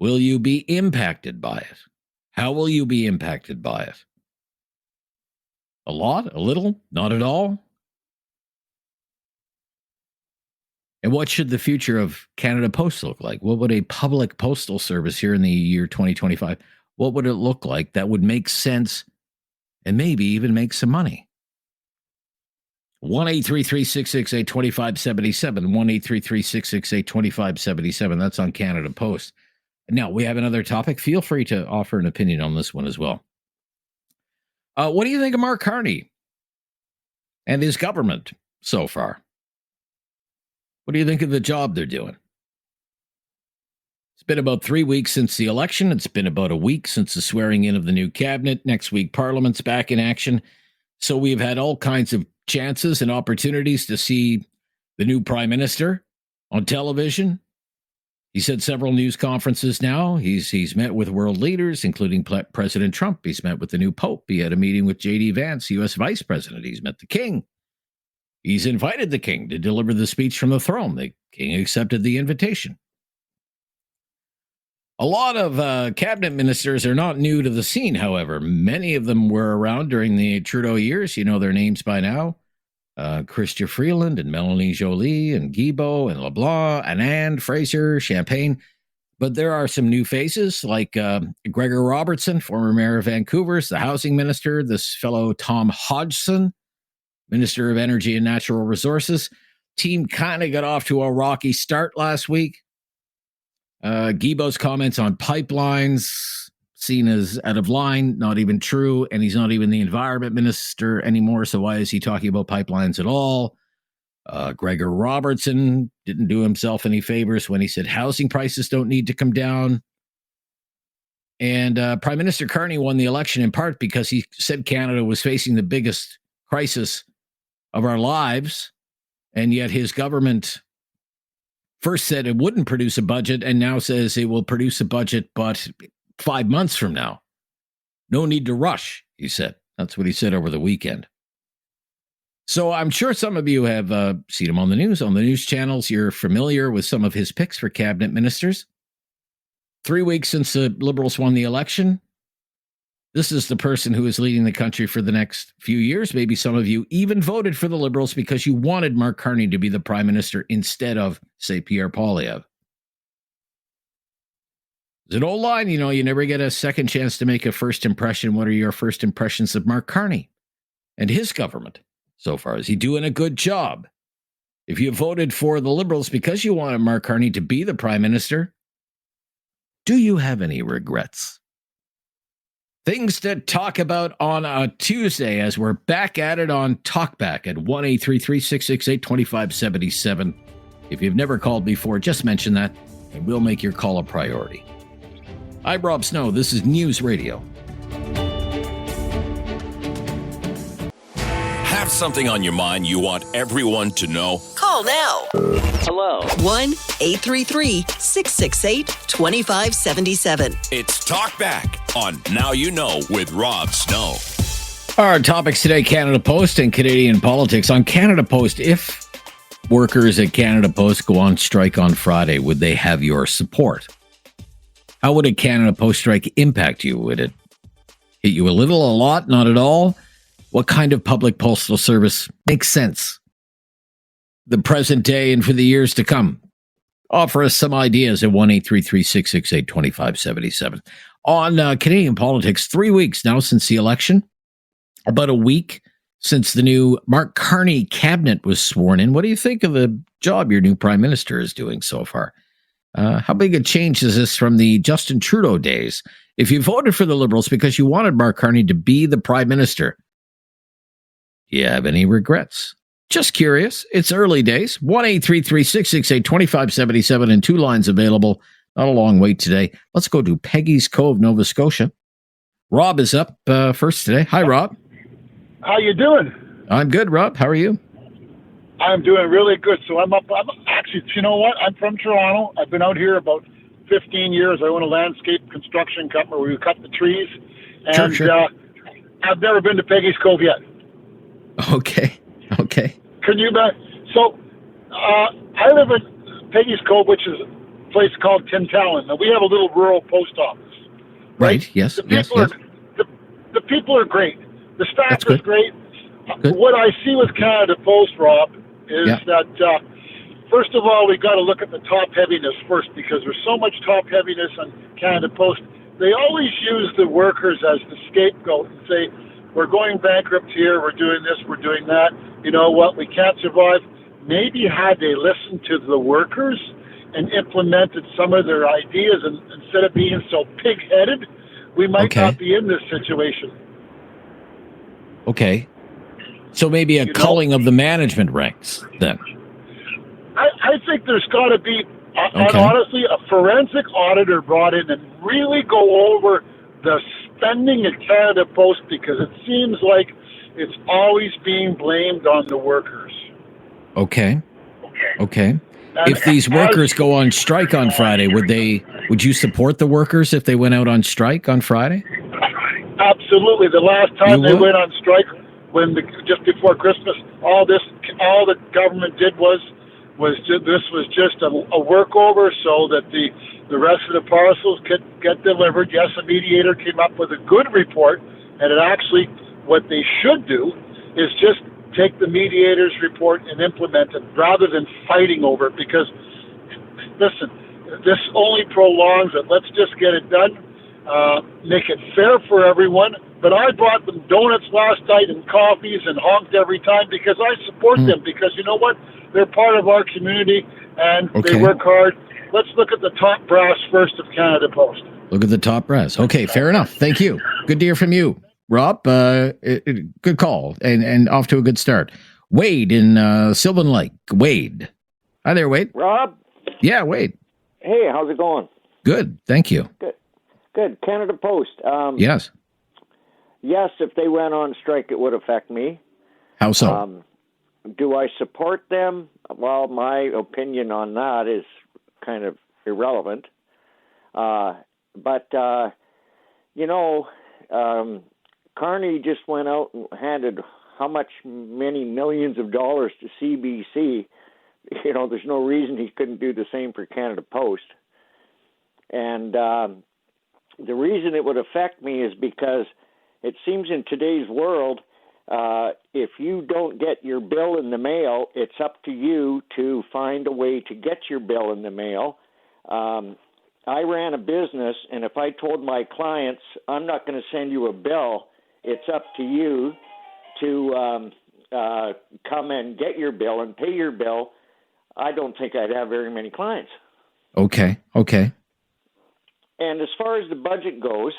Will you be impacted by it? How will you be impacted by it? A lot? A little? Not at all? And what should the future of Canada Post look like? What would a public postal service here in the year 2025, what would it look like that would make sense and maybe even make some money? 1-833-668-2577, 1-833-668-2577. That's on Canada Post. Now, we have another topic. Feel free to offer an opinion on this one as well. What do you think of Mark Carney and his government so far? What do you think of the job they're doing? It's been about 3 weeks since the election. It's been about a week since the swearing in of the new cabinet. Next week, Parliament's back in action. So we've had all kinds of chances and opportunities to see the new prime minister on television. He's had several news conferences now. He's met with world leaders, including President Trump. He's met with the new Pope. He had a meeting with J.D. Vance, U.S. Vice President. He's met the King. He's invited the King to deliver the speech from the throne. The King accepted the invitation. A lot of cabinet ministers are not new to the scene, however. Many of them were around during the Trudeau years. You know their names by now. Chrystia Freeland and Melanie Joly and Guilbeault and LeBlanc, Anand, Fraser, Champagne. But there are some new faces like Gregor Robertson, former mayor of Vancouver, the housing minister, this fellow Tom Hodgson, Minister of Energy and Natural Resources. Team kind of got off to a rocky start last week. Guilbeault's comments on pipelines seen as out of line, not even true, and he's not even the environment minister anymore, so why is he talking about pipelines at all? Gregor Robertson didn't do himself any favors when he said housing prices don't need to come down. And Prime Minister Carney won the election in part because he said Canada was facing the biggest crisis of our lives, and yet his government first said it wouldn't produce a budget and now says it will produce a budget, but 5 months from now. No need to rush, he said. That's what he said over the weekend. So I'm sure some of you have seen him on the news channels. You're familiar with some of his picks for cabinet ministers. 3 weeks since the Liberals won the election, this is the person who is leading the country for the next few years. Maybe some of you even voted for the Liberals because you wanted Mark Carney to be the prime minister instead of, say, Pierre Poilievre. There's an old line, you never get a second chance to make a first impression. What are your first impressions of Mark Carney and his government so far? Is he doing a good job? If you voted for the Liberals because you wanted Mark Carney to be the prime minister, do you have any regrets? Things to talk about on a Tuesday as we're back at it on Talkback at 1-833-668-2577. If you've never called before, just mention that and we'll make your call a priority. I'm Rob Snow. This is News Radio. Have something on your mind you want everyone to know? Call now. Hello. 1-833-668-2577. It's Talkback on Now You Know with Rob Snow. Our topics today, Canada Post and Canadian politics. On Canada Post, if workers at Canada Post go on strike on Friday, would they have your support? How would a Canada Post strike impact you? Would it hit you a little, a lot, not at all? What kind of public postal service makes sense? The present day and for the years to come. Offer us some ideas at 1-833-668-2577. On Canadian politics, 3 weeks now since the election, about a week since the new Mark Carney cabinet was sworn in. What do you think of the job your new prime minister is doing so far? How big a change is this from the Justin Trudeau days? If you voted for the Liberals because you wanted Mark Carney to be the prime minister, do you have any regrets? Just curious. It's early days. 1-833-668-2577 and 2 lines available. Not a long wait today. Let's go to Peggy's Cove, Nova Scotia. Rob is up first today. Hi, Rob. How you doing? I'm good, Rob. How are you? I'm doing really good. So I'm actually, you know what? I'm from Toronto. I've been out here about 15 years. I own a landscape construction company where we cut the trees. And Sure. I've never been to Peggy's Cove yet. Okay. Can you bet? So I live in Peggy's Cove, which is a place called Tintallan. Now, we have a little rural post office. Right. Yes. The people are great. The staff is great. Good. What I see with Canada Post, Rob, is that, first of all, we got to look at the top heaviness first, because there's so much top heaviness on Canada Post. They always use the workers as the scapegoat and say, we're going bankrupt here, we're doing this, we're doing that. You know what, we can't survive. Maybe had they listened to the workers and implemented some of their ideas, and instead of being so pig-headed, we might not be in this situation. Okay. So maybe a culling of the management ranks, then. I think there's got to be, honestly, a forensic auditor brought in and really go over the spending at Canada Post, because it seems like it's always being blamed on the workers. Okay. If these workers go on strike on Friday, would you support the workers if they went out on strike on Friday? Absolutely. The last time they went on strike, just before Christmas, all the government did was this was just a workover so that the rest of the parcels could get delivered. Yes, a mediator came up with a good report, and it actually, what they should do is just take the mediator's report and implement it rather than fighting over it, because, listen, this only prolongs it. Let's just get it done, make it fair for everyone. But I bought them donuts last night and coffees and honked every time because I support them, because you know what? They're part of our community and they work hard. Let's look at the top brass first of Canada Post. Look at the top brass. Okay, fair enough. Thank you. Good to hear from you, Rob. Good call and off to a good start. Wade in Sylvan Lake. Wade. Hi there, Wade. Rob? Yeah, Wade. Hey, how's it going? Good. Thank you. Good. Canada Post. Yes. Yes, if they went on strike, it would affect me. How so? Do I support them? Well, my opinion on that is kind of irrelevant. Carney just went out and handed many millions of dollars to CBC. You know, there's no reason he couldn't do the same for Canada Post. And the reason it would affect me is because it seems in today's world, if you don't get your bill in the mail, it's up to you to find a way to get your bill in the mail. I ran a business, and if I told my clients, I'm not going to send you a bill, it's up to you to come and get your bill and pay your bill, I don't think I'd have very many clients. Okay. And as far as the budget goes,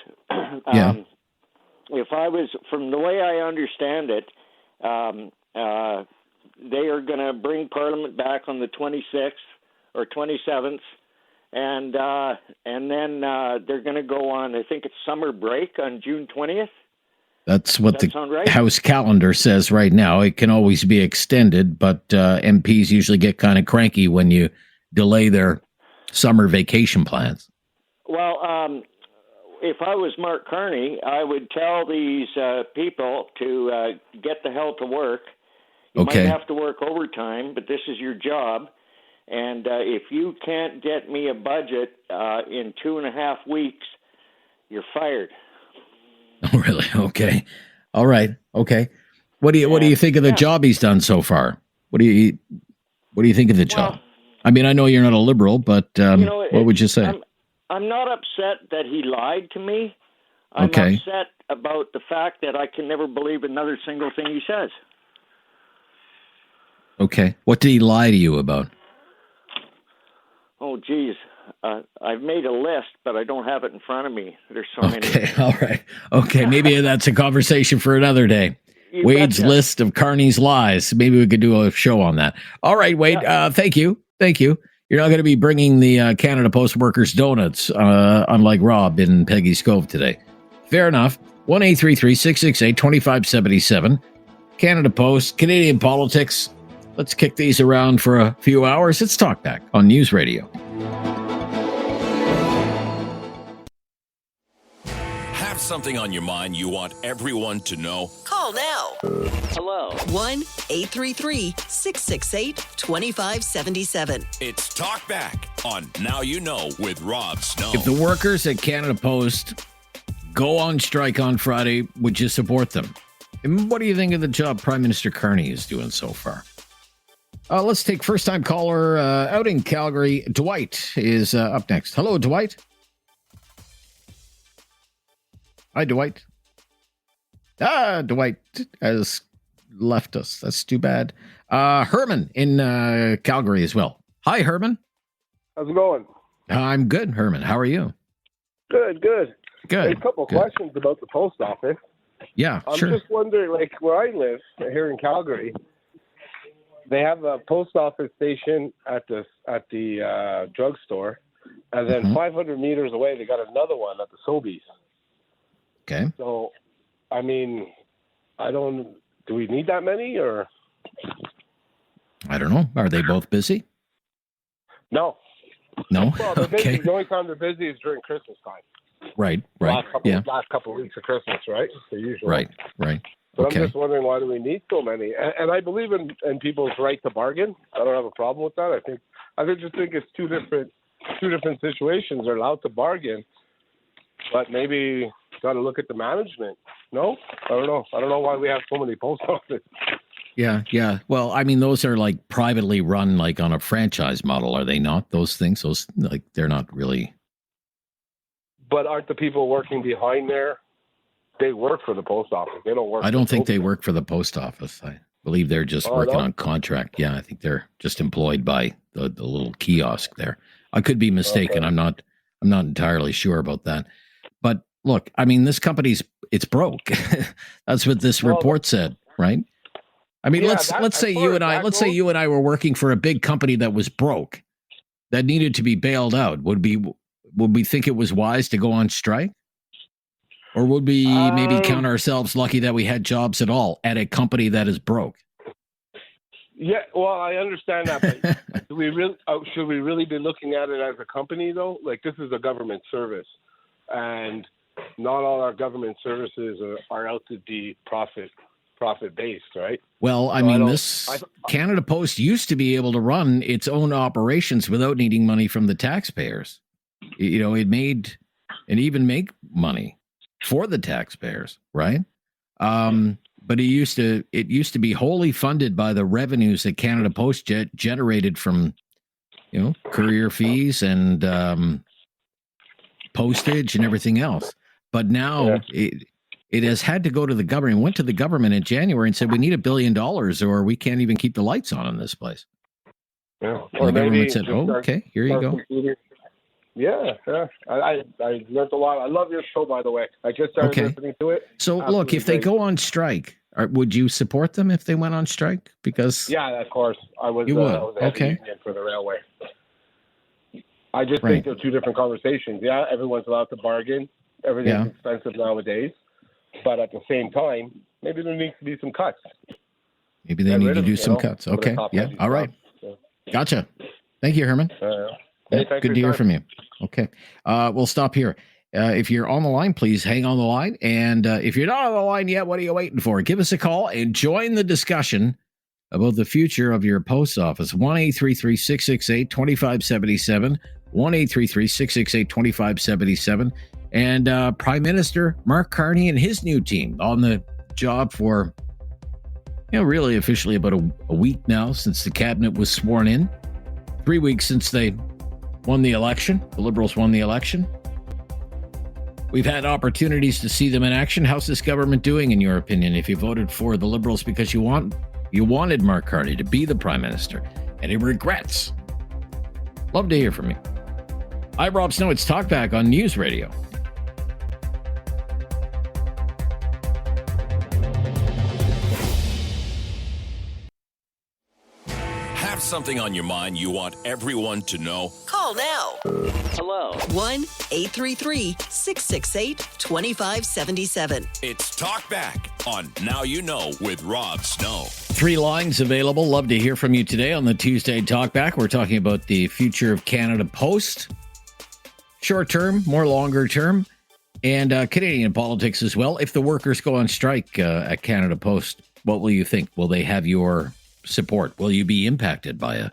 yeah. If I was, from the way I understand it, they are going to bring Parliament back on the 26th or 27th, and then they're going to go on, I think it's summer break on June 20th. That's what Does that sound right? House calendar says right now. It can always be extended, but MPs usually get kind of cranky when you delay their summer vacation plans. Well, if I was Mark Carney, I would tell these people to get the hell to work. You might have to work overtime, but this is your job. And if you can't get me a budget in 2.5 weeks, you're fired. Oh, really? Okay. All right. Okay. What do you think of the job he's done so far? What do you think of the job? I mean, I know you're not a liberal, but what would you say? I'm not upset that he lied to me. I'm upset about the fact that I can never believe another single thing he says. Okay. What did he lie to you about? Oh, geez. I've made a list, but I don't have it in front of me. There's so many. Okay. All right. Okay. Maybe that's a conversation for another day. Wade's list of Carney's lies. Maybe we could do a show on that. All right, Wade. Thank you. You're not going to be bringing the Canada Post workers donuts, unlike Rob in Peggy's Cove today. Fair enough. 1-833-668-2577. Canada Post, Canadian politics. Let's kick these around for a few hours. It's Talkback on News Radio. Have something on your mind you want everyone to know? Call now. Hello. 1-833-668-2577. It's Talkback on Now You Know with Rob Snow. If the workers at Canada Post go on strike on Friday, would you support them? And what do you think of the job Prime Minister Carney is doing so far? Let's take first-time caller out in Calgary. Dwight is up next. Hello, Dwight. Hi, Dwight. Dwight has left us. That's too bad. Herman in Calgary as well. Hi, Herman. How's it going? I'm good, Herman. How are you? Good. Good. A couple of questions about the post office. Yeah, I'm sure. just wondering, like where I live here in Calgary, they have a post office station at the drugstore, and then 500 meters away they got another one at the Sobeys. Okay. So, I mean, do we need that many or? I don't know. Are they both busy? No. No? Well, they're Okay. busy. The only time they're busy is during Christmas time. Right. Last couple of weeks of Christmas, right? The usual. Right. But Okay. I'm just wondering, why do we need so many? And I believe in people's right to bargain. I don't have a problem with that. I just think it's two different situations. They're allowed to bargain, but maybe got to look at the management. No, I don't know. I don't know why we have so many post offices. Yeah. Well, I mean, those are like privately run, like on a franchise model, are they not? Those things, they're not really. But aren't the people working behind there? They work for the post office. They don't work. I don't think they work for the post office. I believe they're just working on contract. Yeah, I think they're just employed by the little kiosk there. I could be mistaken. Okay. I'm not entirely sure about that. But look, I mean, this company's it's broke. That's what this report said, right? I mean, let's say you and I were working for a big company that was broke, that needed to be bailed out. Would we think it was wise to go on strike? Or would we maybe count ourselves lucky that we had jobs at all at a company that is broke? Yeah, well, I understand that, but should we really be looking at it as a company, though? Like, this is a government service, and not all our government services are out to be profit based, right? Well, I mean, Canada Post used to be able to run its own operations without needing money from the taxpayers. You know, it even make money for the taxpayers, right? But it used to be wholly funded by the revenues that Canada Post generated from, you know, courier fees and postage and everything else. But now it has had to go to the government. It went to the government in January and said, we need $1 billion or we can't even keep the lights on in this place. Yeah. And the government said, okay, here you go. Yeah. I learned a lot. I love your show, by the way. I just started listening to it. So, look, if they go on strike, would you support them if they went on strike? Because of course. I was you would. I was a heavy union for the railway. I just think they're two different conversations. Yeah, everyone's allowed to bargain. Everything's expensive nowadays. But at the same time, maybe there needs to be some cuts. Maybe they need to do some cuts. Okay. Yeah. All right. Gotcha. Thank you, Herman. Good to hear from you. Okay. We'll stop here. If you're on the line, please hang on the line. And if you're not on the line yet, what are you waiting for? Give us a call and join the discussion about the future of your post office. 1-833-668-2577. 1-833-668-2577. And Prime Minister Mark Carney and his new team on the job for, really officially about a week now since the cabinet was sworn in. 3 weeks since they won the election. The Liberals won the election. We've had opportunities to see them in action. How's this government doing, in your opinion, if you voted for the Liberals because you wanted Mark Carney to be the Prime Minister? Any regrets? Love to hear from you. I'm Rob Snow. It's Talkback on News Radio. Something on your mind you want everyone to know? Call now. Hello. 1-833-668-2577. It's Talkback on Now You Know with Rob Snow. 3 lines available. Love to hear from you today on the Tuesday Talkback. We're talking about the future of Canada Post. Short term, more longer term, and Canadian politics as well. If the workers go on strike at Canada Post, what will you think? Will they have your support? Will you be impacted by a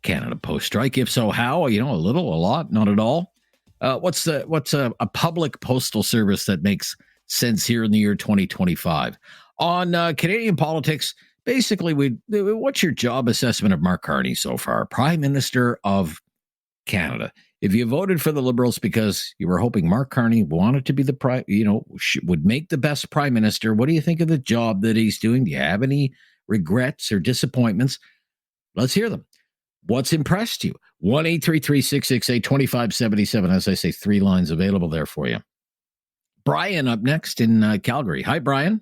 Canada Post strike? If so, how? A little, a lot, not at all. What's a public postal service that makes sense here in the year 2025? On Canadian politics, basically, what's your job assessment of Mark Carney so far, Prime Minister of Canada? If you voted for the Liberals because you were hoping Mark Carney wanted to be the would make the best Prime Minister, what do you think of the job that he's doing? Do you have any regrets or disappointments? Let's hear them. What's impressed you? 1-833-668-2577. As I say, 3 lines available there for you. Brian up next in Calgary. Hi, Brian.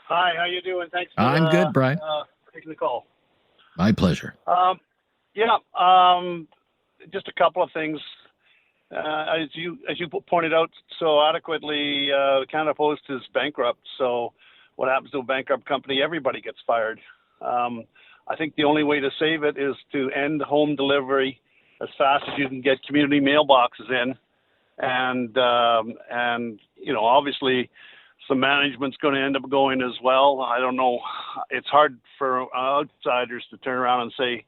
Hi, how you doing? Thanks for I'm good, Brian. taking the call. My pleasure. Just a couple of things. As you pointed out so adequately, Canada Post is bankrupt, so what happens to a bankrupt company? Everybody gets fired. I think the only way to save it is to end home delivery as fast as you can get community mailboxes in, and obviously some management's going to end up going as well. I don't know. It's hard for outsiders to turn around and say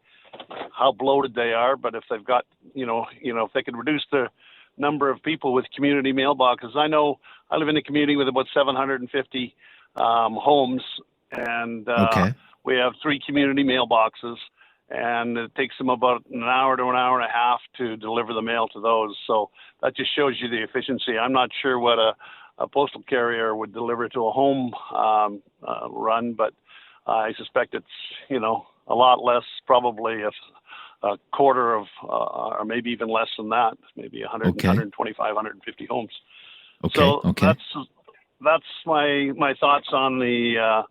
how bloated they are, but if they've got if they could reduce the number of people with community mailboxes. I know I live in a community with about 750 homes, and we have 3 community mailboxes, and it takes them about an hour to an hour and a half to deliver the mail to those. So that just shows you the efficiency. I'm not sure what a postal carrier would deliver to a home run, but I suspect it's a lot less, probably a quarter of, or maybe even less than that, maybe 100, 125, 150 homes. So that's my thoughts on the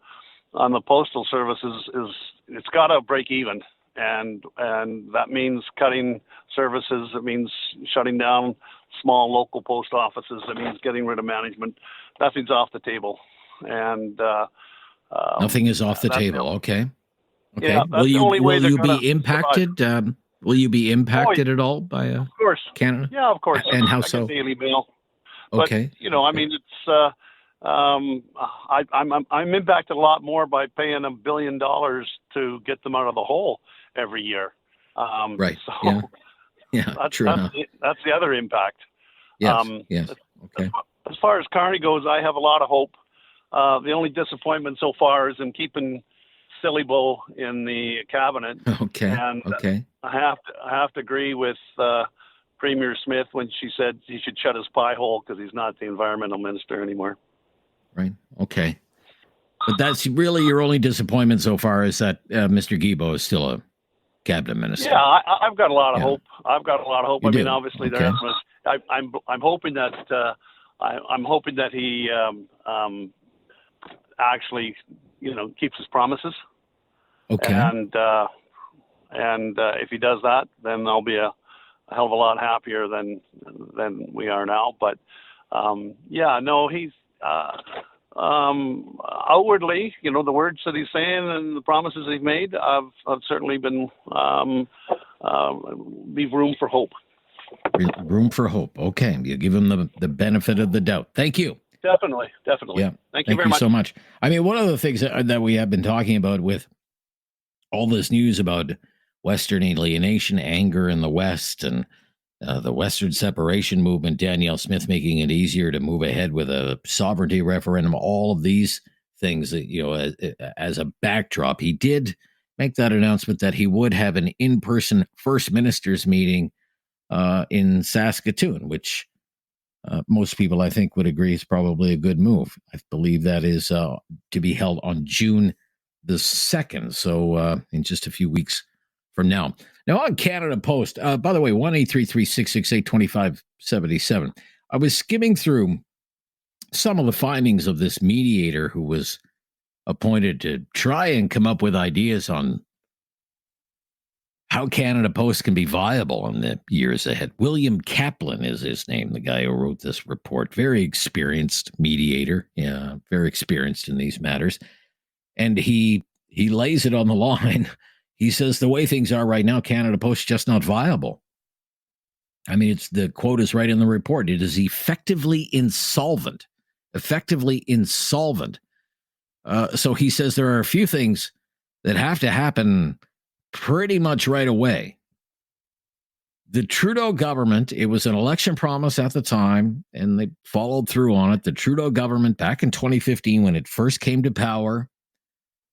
postal services. Is it's got to break even, and that means cutting services. It means shutting down small local post offices. It means getting rid of management. Nothing's off the table, and nothing is off the table. Okay. Yeah, will you be impacted? Will you be impacted at all by of course. Canada? Yeah, of course. And how I so? Get daily mail. Okay. But, I mean, it's I'm impacted a lot more by paying $1 billion to get them out of the hole every year. Right. So yeah. True enough. That's the other impact. Yes. Yes. Okay. As far as Carney goes, I have a lot of hope. The only disappointment so far is in keeping Silly Bo in the cabinet. Okay. And okay. I have to agree with Premier Smith when she said he should shut his pie hole because he's not the environmental minister anymore. Right. Okay. But that's really your only disappointment so far is that Mr. Guilbeault is still a cabinet minister. Yeah, I've got a lot of hope. I've got a lot of hope. You do? Obviously, Okay. I'm hoping that I'm hoping that he actually, keeps his promises. Okay. And if he does that, then I'll be a hell of a lot happier than we are now. But he's outwardly, the words that he's saying and the promises he's made, I've certainly been leave room for hope. Room for hope. Okay. You give him the benefit of the doubt. Thank you. Definitely. Yeah. Thank you very much. So much. I mean, one of the things that we have been talking about with all this news about Western alienation, anger in the West, and the Western separation movement, Danielle Smith making it easier to move ahead with a sovereignty referendum, all of these things that, as a backdrop, he did make that announcement that he would have an in-person First Ministers meeting in Saskatoon, which most people, I think, would agree is probably a good move. I believe that is to be held on June the 2nd, so in just a few weeks from now. Now, on Canada Post, by the way, 1-833-668-2577. I was skimming through some of the findings of this mediator who was appointed to try and come up with ideas on how Canada Post can be viable in the years ahead. William Kaplan is his name, the guy who wrote this report. Very experienced mediator, very experienced in these matters. And he lays it on the line. He says the way things are right now, Canada Post is just not viable. I mean, the quote is right in the report. It is effectively insolvent. So he says there are a few things that have to happen pretty much right away. The Trudeau government, it was an election promise at the time, and they followed through on it. The Trudeau government, back in 2015, when it first came to power,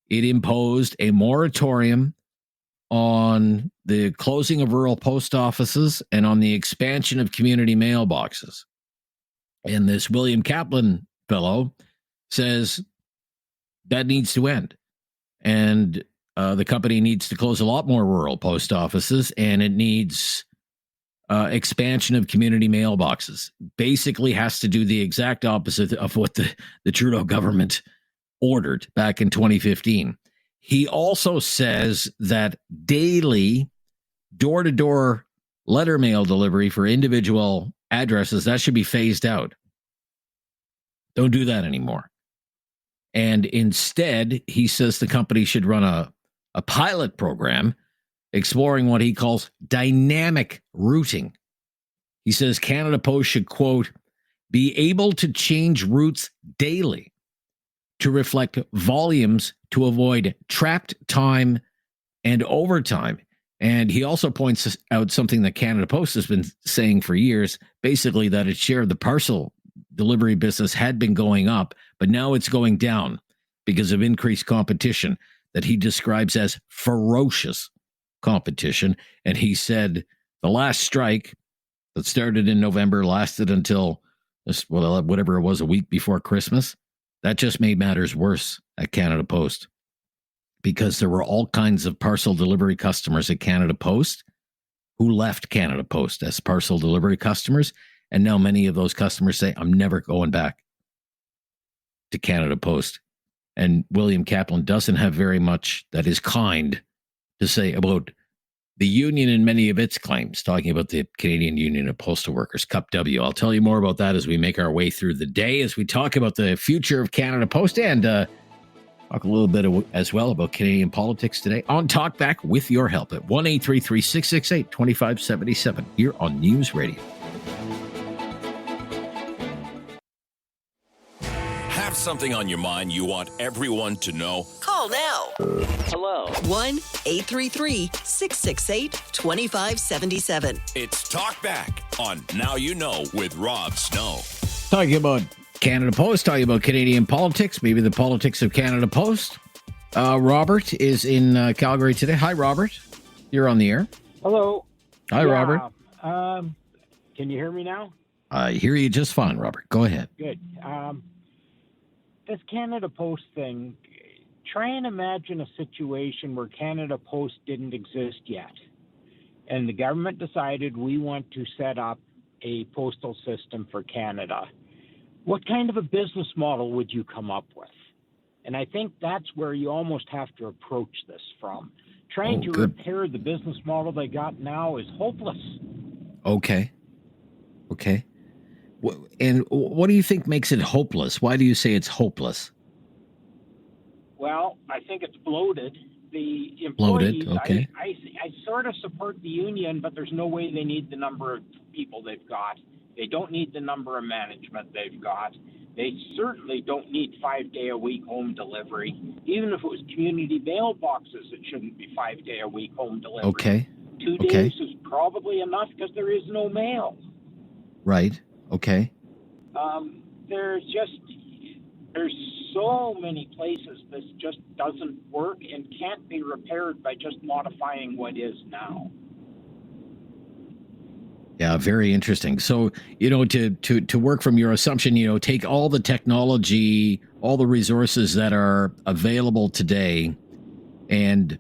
it imposed a moratorium on the closing of rural post offices and on the expansion of community mailboxes. And this William Kaplan fellow says that needs to end. And the company needs to close a lot more rural post offices, and it needs expansion of community mailboxes. Basically has to do the exact opposite of what the Trudeau government ordered back in 2015. He also says that daily door-to-door letter mail delivery for individual addresses, that should be phased out. Don't do that anymore. And instead, he says the company should run a pilot program exploring what he calls dynamic routing. He says Canada Post should, quote, be able to change routes daily to reflect volumes to avoid trapped time and overtime. And he also points out something that Canada Post has been saying for years, basically that its share of the parcel delivery business had been going up, but now it's going down because of increased competition that he describes as ferocious competition. And he said the last strike that started in November lasted until, whatever it was, a week before Christmas. That just made matters worse at Canada Post because there were all kinds of parcel delivery customers at Canada Post who left Canada Post as parcel delivery customers. And now many of those customers say, I'm never going back to Canada Post. And William Kaplan doesn't have very much that is kind to say about the union and many of its claims, talking about the Canadian Union of Postal Workers, CUPW. I'll tell you more about that as we make our way through the day, as we talk about the future of Canada Post and talk a little bit as well about Canadian politics today on Talkback with your help at 1-833-668-2577 here on News Radio. Have something on your mind you want everyone to know? Call now. Hello. 1-833-668-2577. It's Talkback on Now You Know with Rob Snow. Talking about Canada Post, talking about Canadian politics, maybe the politics of Canada Post. Robert is in Calgary today. Hi, Robert. You're on the air. Hello. Hi, Robert. Can you hear me now? I hear you just fine, Robert. Go ahead. Good. This Canada Post thing, try and imagine a situation where Canada Post didn't exist yet. And the government decided we want to set up a postal system for Canada. What kind of a business model would you come up with? And I think that's where you almost have to approach this from. Trying to repair the business model they got now is hopeless. Okay. And what do you think makes it hopeless? Why do you say it's hopeless? Well, I think it's bloated. The employees, bloated, okay. I sort of support the union, but there's no way they need the number of people they've got. They don't need the number of management they've got. They certainly don't need 5-day-a-week home delivery. Even if it was community mailboxes, it shouldn't be 5-day-a-week home delivery. Okay. 2 days is probably enough because there is no mail. Right. Okay. There's so many places this just doesn't work and can't be repaired by just modifying what is now. Yeah, very interesting. So, to work from your assumption, take all the technology, all the resources that are available today and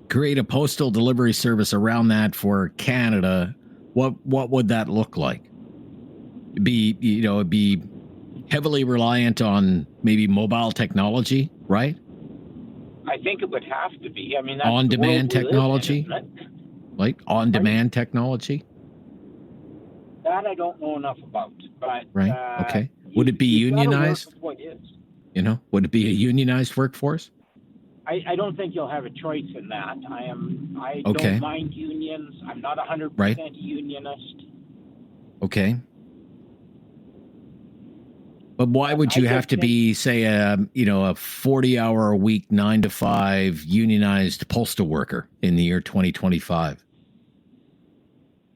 create a postal delivery service around that for Canada. What would that look like? It'd be heavily reliant on maybe mobile technology, right? I think it would have to be. I mean, that's on-demand technology, like on-demand technology. That I don't know enough about, but right. Okay. Would it be unionized? What is? Would it be a unionized workforce? I don't think you'll have a choice in that. I don't mind unions. I'm not 100% unionist. Okay. But why would you have to be, say, a 40-hour-a-week, 9-to-5 unionized postal worker in the year 2025,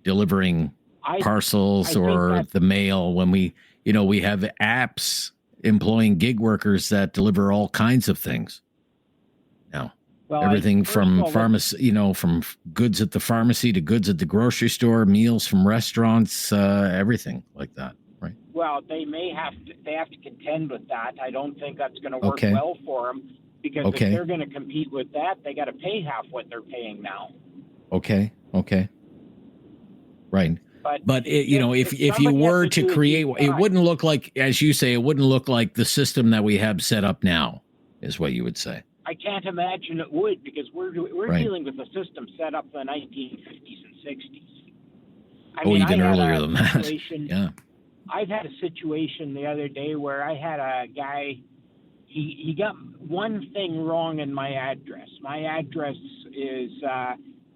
delivering parcels or the mail when we have apps employing gig workers that deliver all kinds of things? Now, everything from pharmacy, from goods at the pharmacy to goods at the grocery store, meals from restaurants, everything like that. Right. Well, they have to contend with that. I don't think that's going to work well for them because if they're going to compete with that, they got to pay half what they're paying now. Okay. Right. But if you were to create, it wouldn't look like, as you say, it wouldn't look like the system that we have set up now, is what you would say. I can't imagine it would because we're dealing with a system set up in the 1950s and 60s. Even earlier than that. Yeah. I've had a situation the other day where I had a guy, he got one thing wrong in my address. My address is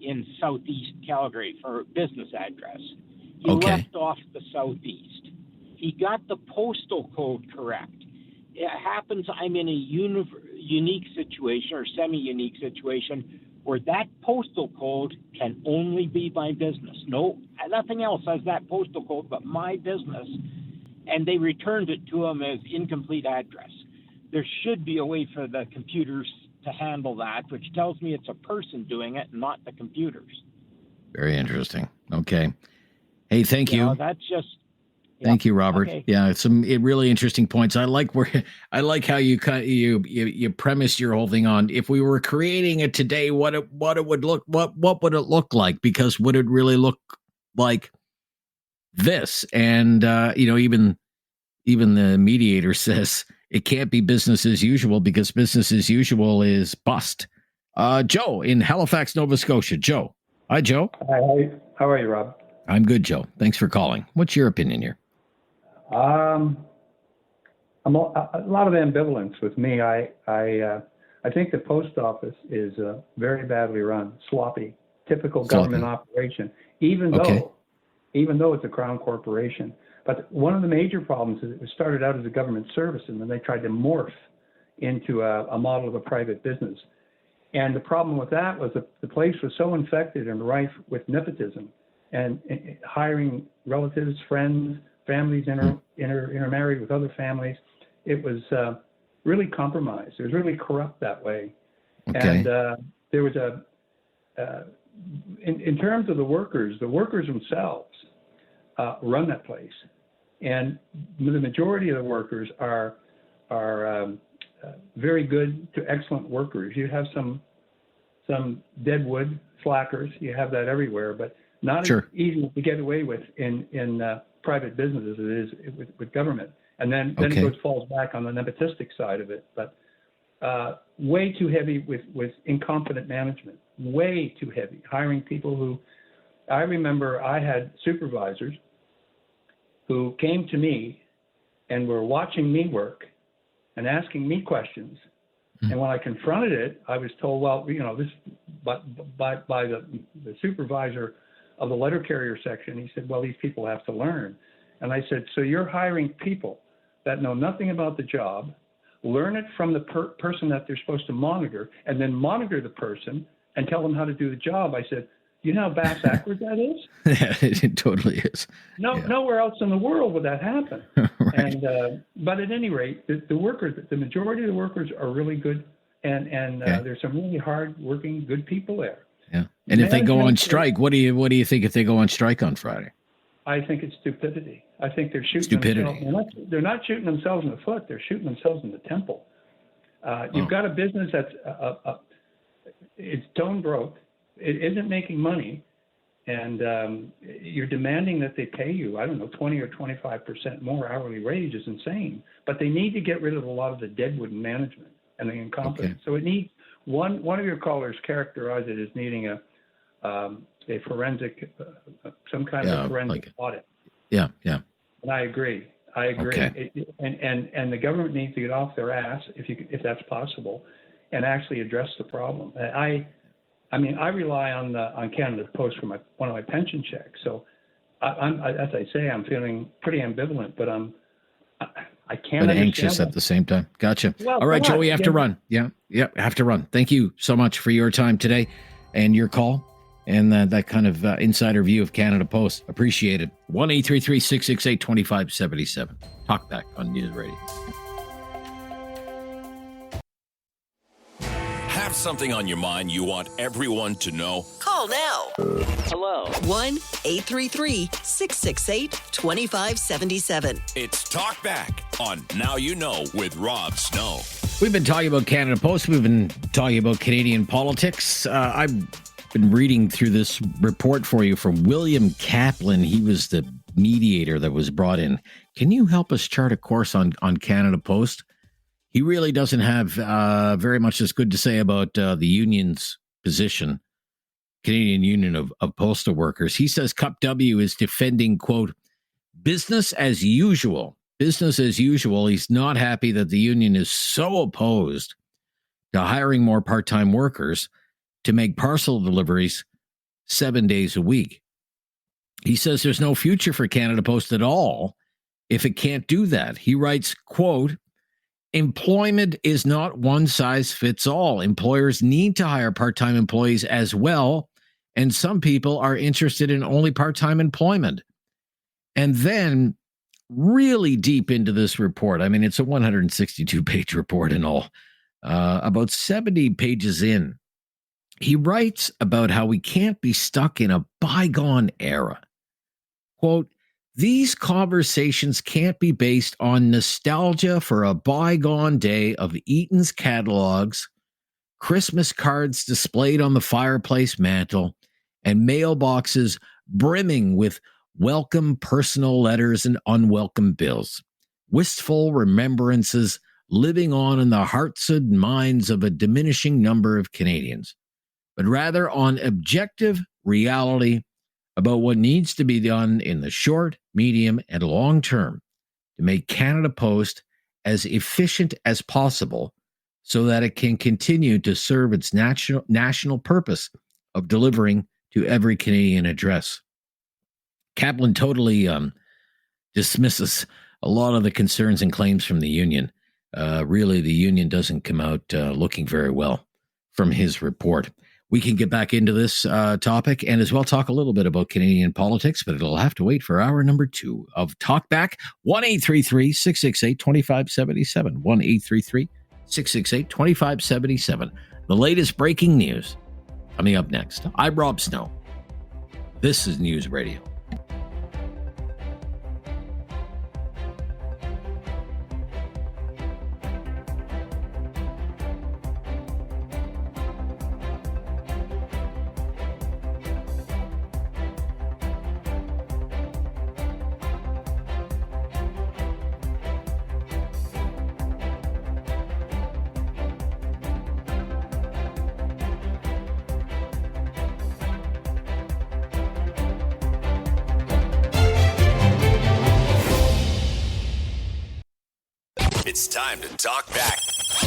in southeast Calgary for a business address. He left off the southeast. He got the postal code correct. It happens I'm in a unique situation or semi-unique situation where that postal code can only be my business. No, nothing else has that postal code but my business. And they returned it to him as incomplete address. There should be a way for the computers to handle that, which tells me it's a person doing it, not the computers. Very interesting. Okay. Hey, thank you. That's just. Thank you, Robert. Okay. Yeah, some really interesting points. I like how you premised your whole thing on if we were creating it today, what would it look like? Because would it really look like this? And even the mediator says it can't be business as usual because business as usual is bust. Joe in Halifax, Nova Scotia. Joe. Hi, Joe. Hi. How are you, Rob? I'm good, Joe. Thanks for calling. What's your opinion here? I'm a lot of ambivalence with me. I think the post office is very badly run, sloppy, typical government operation. Even though it's a crown corporation, But one of the major problems is it started out as a government service, and then they tried to morph into a model of a private business. And the problem with that was the place was so infected and rife with nepotism and hiring relatives, friends, families intermarried with other families. It was really compromised. It was really corrupt that way. Okay. And there was in terms of the workers themselves run that place. And the majority of the workers are very good to excellent workers. You have some deadwood slackers. You have that everywhere, but not as easy to get away with in private businesses as it is with government. And then it falls back on the nepotistic side of it. But way too heavy with incompetent management. Way too heavy. Hiring people who, I remember I had supervisors who came to me and were watching me work and asking me questions. And when I confronted it, I was told, well, this by the supervisor of the letter carrier section, he said, well, these people have to learn. And I said, so you're hiring people that know nothing about the job, learn it from the person that they're supposed to monitor, and then monitor the person and tell them how to do the job. I said, you know how backwards that is? Yeah, it totally is. Nowhere else in the world would that happen. Right. And but at any rate, the workers, the majority of the workers are really good, and there's some really hard-working, good people there. Yeah. And if they go on strike, what do you think if they go on strike on Friday? I think it's stupidity. I think they're shooting themselves. They're not shooting themselves in the foot. They're shooting themselves in the temple. You've got a business that's it's stone broke. It isn't making money, and you're demanding that they pay you, I don't know, 20 or 25% more hourly wage is insane. But they need to get rid of a lot of the deadwood in management and the incompetence. Okay. So it needs one of your callers characterized it as needing a forensic, some kind of forensic audit. Yeah. And I agree. Okay. And the government needs to get off their ass if that's possible, and actually address the problem. I mean, I rely on Canada Post for one of my pension checks. So, as I say, I'm feeling pretty ambivalent, but I can't. But anxious at the same time. Gotcha. Well, all right, Joe, we have to run. Yeah, have to run. Thank you so much for your time today and your call and that kind of insider view of Canada Post. Appreciate it. 1-833-668-2577. Talkback on News Radio. Have something on your mind you want everyone to know? Call now. Hello. 1-833-668-2577. It's Talkback on Now You Know with Rob Snow. We've been talking about Canada Post. We've been talking about Canadian politics. I've been reading through this report for you from William Kaplan. He was the mediator that was brought in. Can you help us chart a course on Canada Post? He really doesn't have very much that's good to say about the union's position, Canadian Union of Postal Workers. He says Cup W is defending, quote, business as usual. Business as usual. He's not happy that the union is so opposed to hiring more part-time workers to make parcel deliveries 7 days a week. He says there's no future for Canada Post at all if it can't do that. He writes, quote, employment is not one size fits all. Employers need to hire part-time employees as well, and some people are interested in only part-time employment. And then really deep into this report, I mean, it's a 162-page report in all, about 70 pages in, he writes about how we can't be stuck in a bygone era. Quote, these conversations can't be based on nostalgia for a bygone day of Eaton's catalogs, Christmas cards displayed on the fireplace mantle, and mailboxes brimming with welcome personal letters and unwelcome bills. Wistful remembrances living on in the hearts and minds of a diminishing number of Canadians, but rather on objective reality about what needs to be done in the short, medium, and long term to make Canada Post as efficient as possible so that it can continue to serve its national purpose of delivering to every Canadian address. Kaplan totally dismisses a lot of the concerns and claims from the union. Really, the union doesn't come out looking very well from his report. We can get back into this topic and as well talk a little bit about Canadian politics, but it'll have to wait for hour number 2 of Talkback. 1-833-668-2577. 1-833-668-2577. The latest breaking news coming up next. I'm Rob Snow. This is News Radio. It's time to talk back.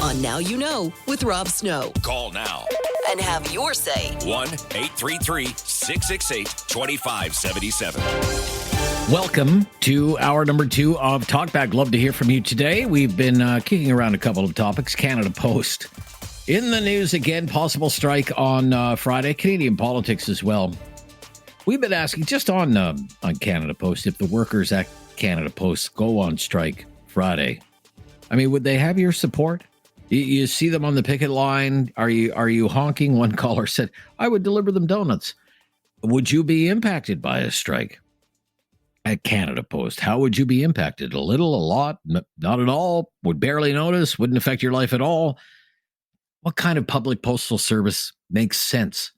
On Now You Know with Rob Snow. Call now. And have your say. 1-833-668-2577. Welcome to hour number 2 of Talkback. Love to hear from you today. We've been kicking around a couple of topics. Canada Post in the news again. Possible strike on Friday. Canadian politics as well. We've been asking just on Canada Post if the workers at Canada Post go on strike Friday. I mean, would they have your support? You see them on the picket line. Are you honking? One caller said, I would deliver them donuts. Would you be impacted by a strike at Canada Post? How would you be impacted? A little, a lot, not at all? Would barely notice? Wouldn't affect your life at all? What kind of public postal service makes sense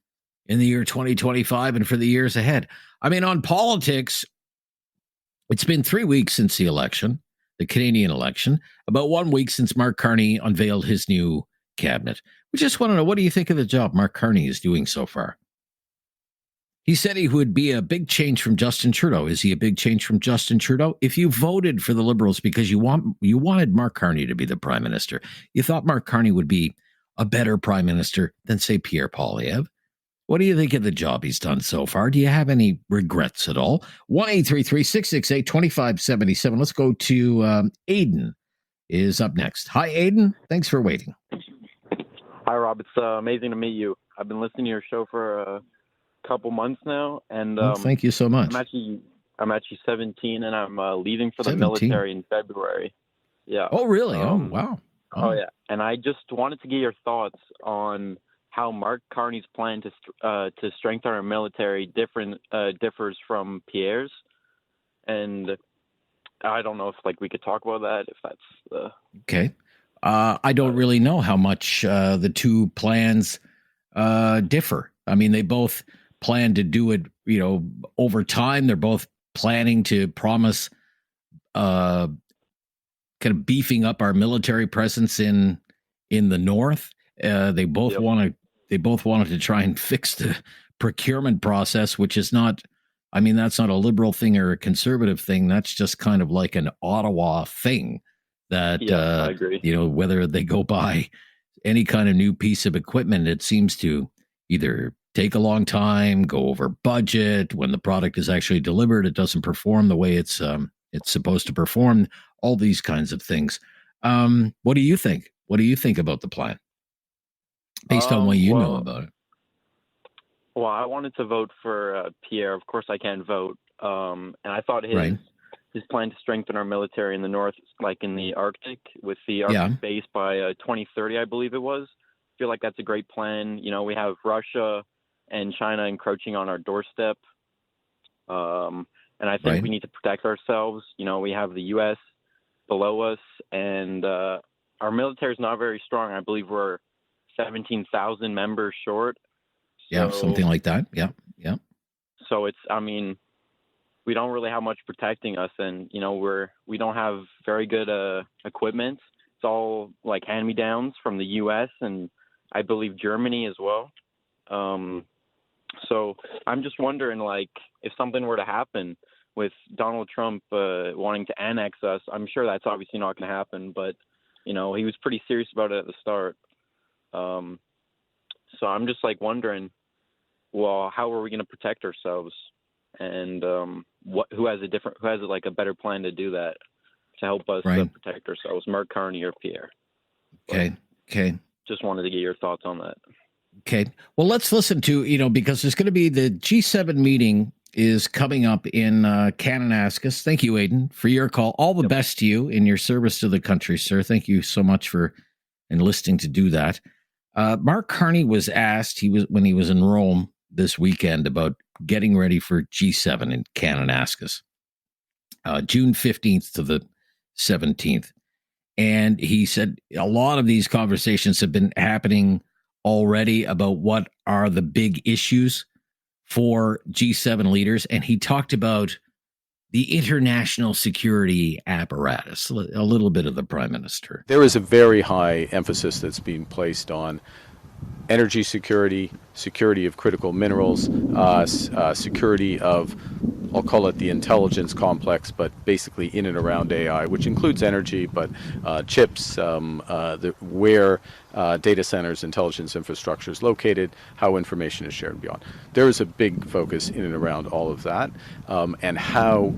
in the year 2025 and for the years ahead? I mean, on politics, it's been 3 weeks since the election. The Canadian election, about 1 week since Mark Carney unveiled his new cabinet. We just want to know, what do you think of the job Mark Carney is doing so far? He said he would be a big change from Justin Trudeau. Is he a big change from Justin Trudeau? If you voted for the Liberals because you wanted Mark Carney to be the prime minister, you thought Mark Carney would be a better prime minister than, say, Pierre Poilievre. What do you think of the job he's done so far? Do you have any regrets at all? 1-833-668-2577. Let's go to Aiden is up next. Hi, Aiden. Thanks for waiting. Hi, Rob. It's amazing to meet you. I've been listening to your show for a couple months now, and thank you so much. I'm actually 17, and I'm leaving for the 17? military in February. Yeah. Oh, really? Wow. Oh, yeah. And I just wanted to get your thoughts on how Mark Carney's plan to strengthen our military differs from Pierre's, and I don't know if we could talk about that, if that's okay. I don't really know how much the two plans differ. I mean, they both plan to do it, over time. They're both planning to promise kind of beefing up our military presence in the north. They both wanted to try and fix the procurement process, which is not, I mean, that's not a liberal thing or a conservative thing. That's just kind of like an Ottawa thing that, I agree. Whether they go buy any kind of new piece of equipment, it seems to either take a long time, go over budget. When the product is actually delivered, it doesn't perform the way it's supposed to perform. All these kinds of things. What do you think? What do you think about the plan? Based on what you know about it. Well, I wanted to vote for Pierre. Of course, I can't vote. And I thought his plan to strengthen our military in the north, like in the Arctic, with the Arctic base by 2030, I believe it was. I feel like that's a great plan. We have Russia and China encroaching on our doorstep. And I think we need to protect ourselves. We have the U.S. below us, and our military is not very strong. I believe we're 17,000 members short. Yeah, something like that. Yeah. So we don't really have much protecting us, and we don't have very good equipment. It's all like hand-me-downs from the U.S. and I believe Germany as well. So I'm just wondering, if something were to happen with Donald Trump wanting to annex us, I'm sure that's obviously not going to happen, but he was pretty serious about it at the start. So I'm just wondering, well, how are we going to protect ourselves? and who has like a better plan to do that to help us protect ourselves, Mark Carney or Pierre. Okay. Just wanted to get your thoughts on that. Okay. Well, let's listen to, because there's going to be the G7 meeting is coming up in Kananaskis. Thank you, Aidan, for your call. All the best to you in your service to the country, sir. Thank you so much for enlisting to do that. Mark Carney was asked, when he was in Rome this weekend, about getting ready for G7 in Kananaskis, June 15th to the 17th. And he said a lot of these conversations have been happening already about what are the big issues for G7 leaders. And he talked about the international security apparatus, a little bit of the prime minister. There is a very high emphasis that's being placed on energy security, security of critical minerals, security of, I'll call it the intelligence complex, but basically in and around AI, which includes energy, but chips, where data centers, intelligence infrastructure is located, how information is shared and beyond. There is a big focus in and around all of that, and how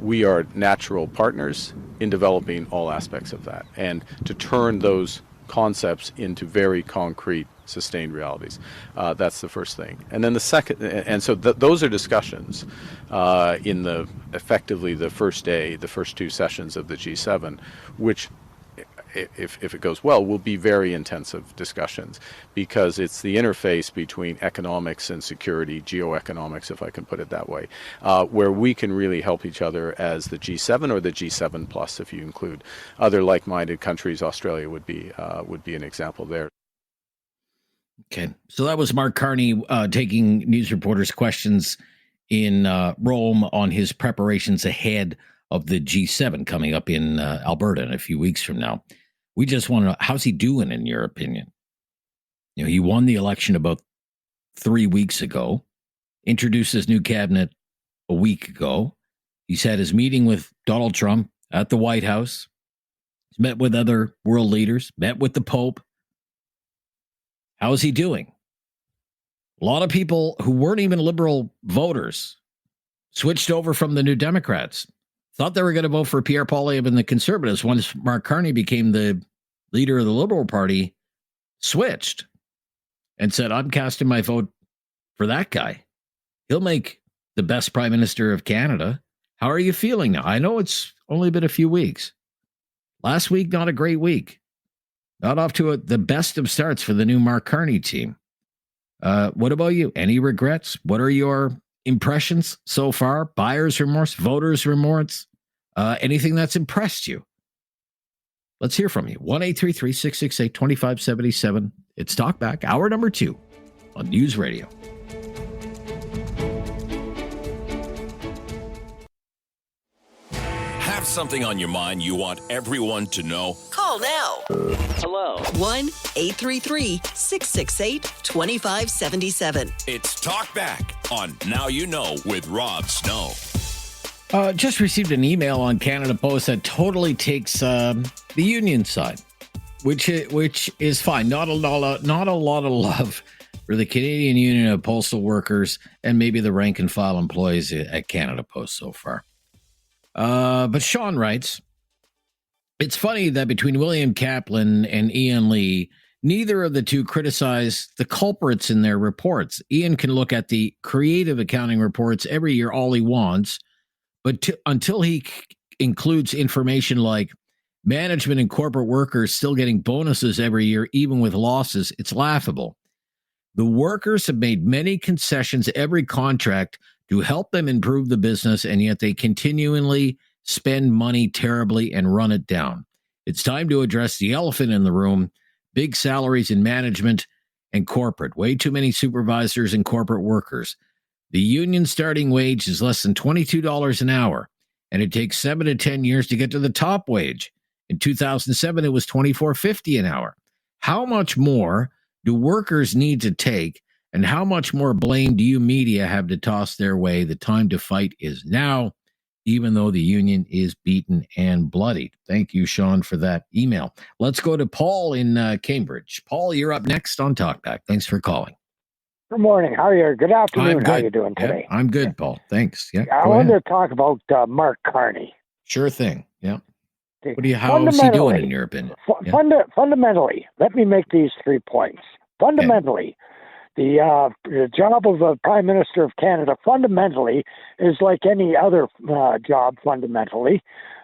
we are natural partners in developing all aspects of that, and to turn those concepts into very concrete, sustained realities. That's the first thing. And then the second, and so those are discussions in effectively the first day, the first two sessions of the G7, which, if it goes well, will be very intensive discussions, because it's the interface between economics and security, geoeconomics, if I can put it that way, where we can really help each other as the G7 or the G7 plus, if you include other like-minded countries. Australia would be an example there. Okay, so that was Mark Carney taking news reporters' questions in Rome on his preparations ahead of the G7 coming up in Alberta in a few weeks from now. We just want to know, how's he doing, in your opinion? He won the election about 3 weeks ago, introduced his new cabinet a week ago. He's had his meeting with Donald Trump at the White House. He's met with other world leaders, met with the Pope. How is he doing? A lot of people who weren't even liberal voters switched over from the New Democrats. Thought they were going to vote for Pierre Poilievre and the Conservatives. Once Mark Carney became the leader of the Liberal Party, switched and said, I'm casting my vote for that guy. He'll make the best prime minister of Canada. How are you feeling now? I know it's only been a few weeks. Last week, not a great week. Not off to the best of starts for the new Mark Carney team. What about you? Any regrets? What are your impressions so far? Buyer's remorse, voters' remorse, anything that's impressed you? Let's hear from you. 1-833-668-2577. It's Talkback, hour number 2 on News Radio. Have something on your mind you want everyone to know? Call now. Hello. 1-833-668-2577. It's Talkback on Now You Know with Rob Snow. Just received an email on Canada Post that totally takes the union side, which is fine. Not a lot of love for the Canadian Union of Postal Workers and maybe the rank and file employees at Canada Post so far. But Sean writes, it's funny that between William Kaplan and Ian Lee, neither of the two criticize the culprits in their reports. Ian can look at the creative accounting reports every year all he wants, but until he includes information like management and corporate workers still getting bonuses every year, even with losses, it's laughable. The workers have made many concessions every contract to help them improve the business, and yet they continually spend money terribly and run it down. It's time to address the elephant in the room: big salaries in management and corporate. Way too many supervisors and corporate workers. The union starting wage is less than $22 an hour, and it takes 7 to 10 years to get to the top wage. In 2007, it was $24.50 an hour. How much more do workers need to take, and how much more blame do you media have to toss their way? The time to fight is now, even though the union is beaten and bloodied. Thank you, Sean, for that email. Let's go to Paul in Cambridge. Paul, you're up next on Talkback. Thanks for calling. Good morning. How are you? Good afternoon. How are you doing Yeah, today? I'm good, Paul. Thanks. Yeah, I go wanted ahead. to talk about Mark Carney. Sure thing. Yeah. Okay. How is he doing in your opinion? Fundamentally, let me make these 3 points. Fundamentally, the job of a Prime Minister of Canada fundamentally is like any other job. Fundamentally,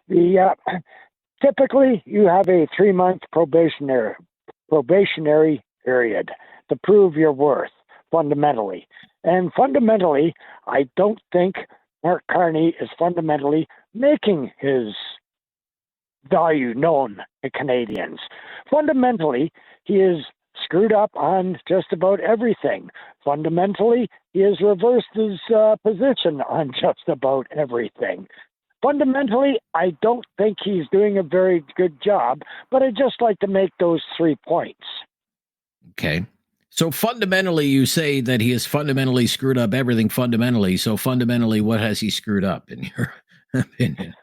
typically you have a 3-month probationary period to prove your worth. Fundamentally, and fundamentally, I don't think Mark Carney is fundamentally making his value known to Canadians. Fundamentally, he is screwed up on just about everything. Fundamentally, he has reversed his position on just about everything. Fundamentally, I don't think he's doing a very good job, but I'd just like to make those 3 points. Okay. So fundamentally, you say that he has fundamentally screwed up everything fundamentally. So fundamentally, what has he screwed up in your opinion?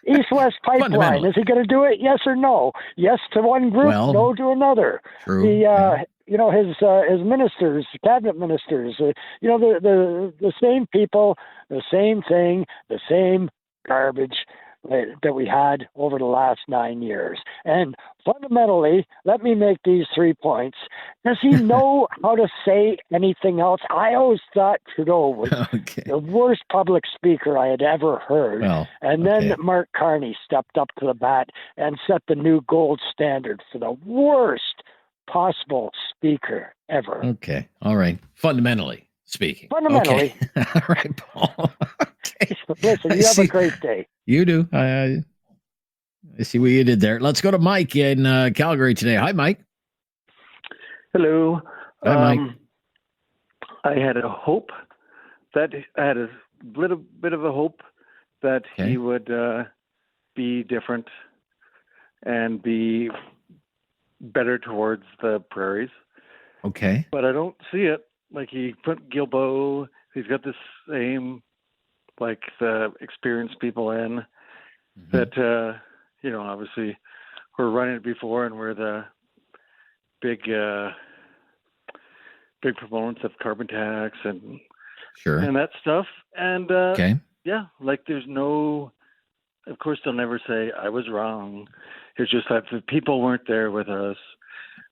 East-West pipeline. Is he going to do it? Yes or no? Yes to one group, no to another. True. His ministers, cabinet ministers, the same people, the same thing, the same garbage that we had over the last 9 years. And fundamentally, let me make these 3 points. Does he know how to say anything else? I always thought Trudeau was the worst public speaker I had ever heard. And then Mark Carney stepped up to the bat and set the new gold standard for the worst possible speaker ever. Okay. All right. Fundamentally speaking. Fundamentally. Okay. All right, Paul. Okay. Listen, you have a great day. You do. I see what you did there. Let's go to Mike in Calgary today. Hi, Mike. Hello. Hi, Mike. I had a hope that I had a little bit of a hope that he would be different and be better towards the prairies. Okay. But I don't see it. Like he put Guilbeault, he's got the same, like the experienced people in that, obviously we're running it before and we're the big proponents of carbon tax and that stuff. And there's no, of course they'll never say I was wrong. It's just that the people weren't there with us.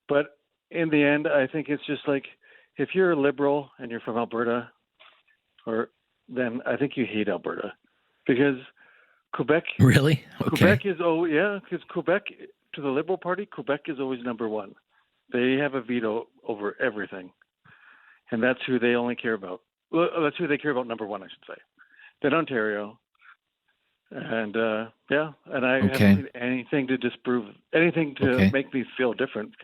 But in the end, I think it's just like, if you're a liberal and you're from Alberta, then I think you hate Alberta because Quebec. Really? Okay. Quebec is because Quebec, to the Liberal Party, Quebec is always number one. They have a veto over everything, and that's who they only care about. Well, that's who they care about number one, I should say. Then Ontario, and and I haven't seen anything to disprove, anything to make me feel different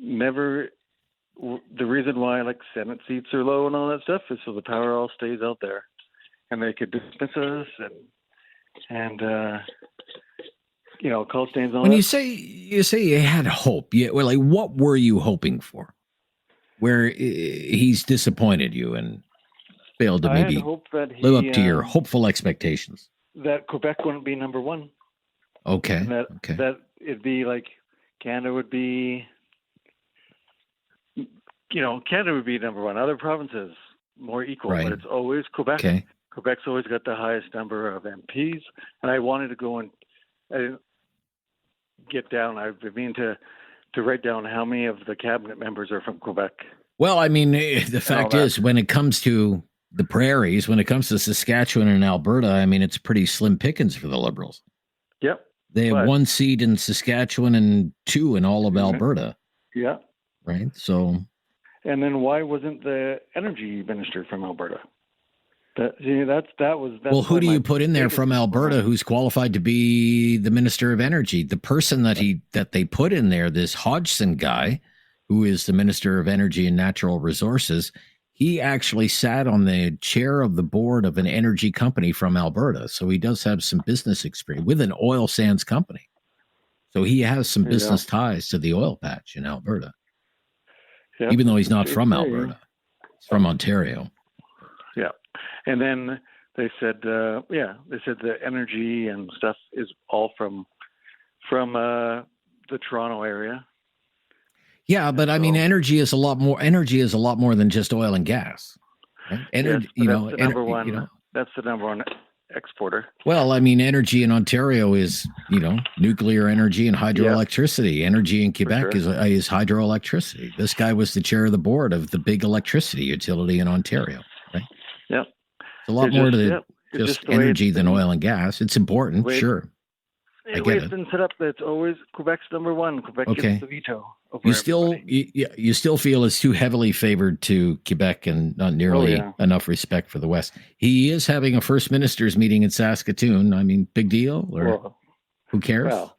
never. The reason why Senate seats are low and all that stuff is so the power all stays out there, and they could dismiss us and call stains on. When you say you had hope, what were you hoping for? Where he's disappointed you and failed to maybe live up to your hopeful expectations. That Quebec wouldn't be number one. Okay. And that it'd be like Canada would be. Canada would be number one. Other provinces more equal, but it's always Quebec. Okay. Quebec's always got the highest number of MPs, and I wanted to go and get down. I've been to write down how many of the cabinet members are from Quebec. Well, I mean, the fact is, when it comes to the prairies, when it comes to Saskatchewan and Alberta, I mean, it's pretty slim pickings for the Liberals. Yep. They have 1 seat in Saskatchewan and 2 in all of Alberta. Yeah. Right. So. And then why wasn't the energy minister from Alberta? That's well, who do you put in there from Alberta who's qualified to be the Minister of Energy? The person that they put in there, this Hodgson guy, who is the Minister of Energy and Natural Resources, he actually sat on the chair of the board of an energy company from Alberta. So he does have some business experience with an oil sands company. So he has some business ties to the oil patch in Alberta. Yep. Even though he's not from Alberta, he's from Ontario. Yeah. And then they said the energy and stuff is all from the Toronto area. Yeah, but I mean, energy is a lot more than just oil and gas. Right? Energy, that's the number one. That's the number one exporter. Well, I mean, energy in Ontario is, nuclear energy and hydroelectricity. Yeah. Energy in Quebec is hydroelectricity. This guy was the chair of the board of the big electricity utility in Ontario, right? Yeah. It's a lot more to just energy than oil and gas. It's important, sure. The way it's been set up, it's always Quebec's number one. Quebec gets the veto. You still feel it's too heavily favored to Quebec and not nearly enough respect for the West. He is having a First Ministers meeting in Saskatoon. I mean, big deal, or who cares? Well,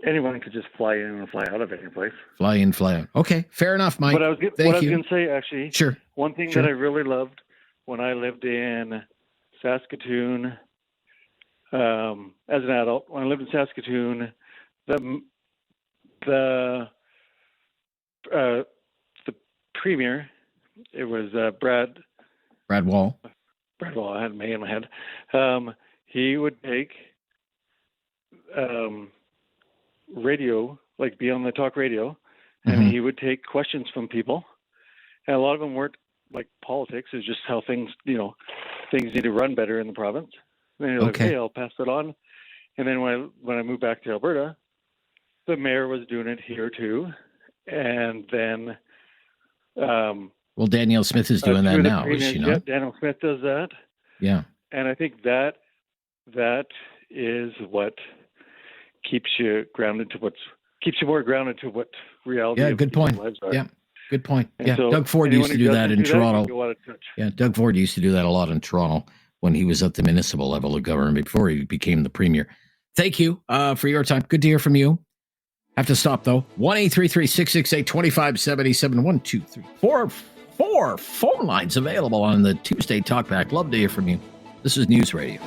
anyone could just fly in and fly out of any place. Fly in, fly out. Okay, fair enough, Mike. What I was going to say, actually, one thing Sure. that I really loved when I lived in Saskatoon as an adult, when I lived in Saskatoon, the premier, it was Brad Wall. Brad Wall. I had May in my head. He would take radio, like be on the talk radio, and he would take questions from people, and a lot of them weren't like politics. It's just how things need to run better in the province. And then you're like, hey, I'll pass that on. And then when I moved back to Alberta, the mayor was doing it here too. And then, well, Danielle Smith is doing that now, is she not? Yeah, Danielle Smith does that. Yeah. And I think that is what keeps you more grounded to what reality. Yeah, good point. Lives are. Yeah, good point. And yeah, so Doug Ford used to do that in Toronto. Go out of touch. Yeah, Doug Ford used to do that a lot in Toronto when he was at the municipal level of government before he became the premier. Thank you for your time. Good to hear from you. Have to stop, though. 1-833-668-2577. 1, 2, 3, 4 phone lines available on the Tuesday Talkback. Love to hear from you. This is News Radio.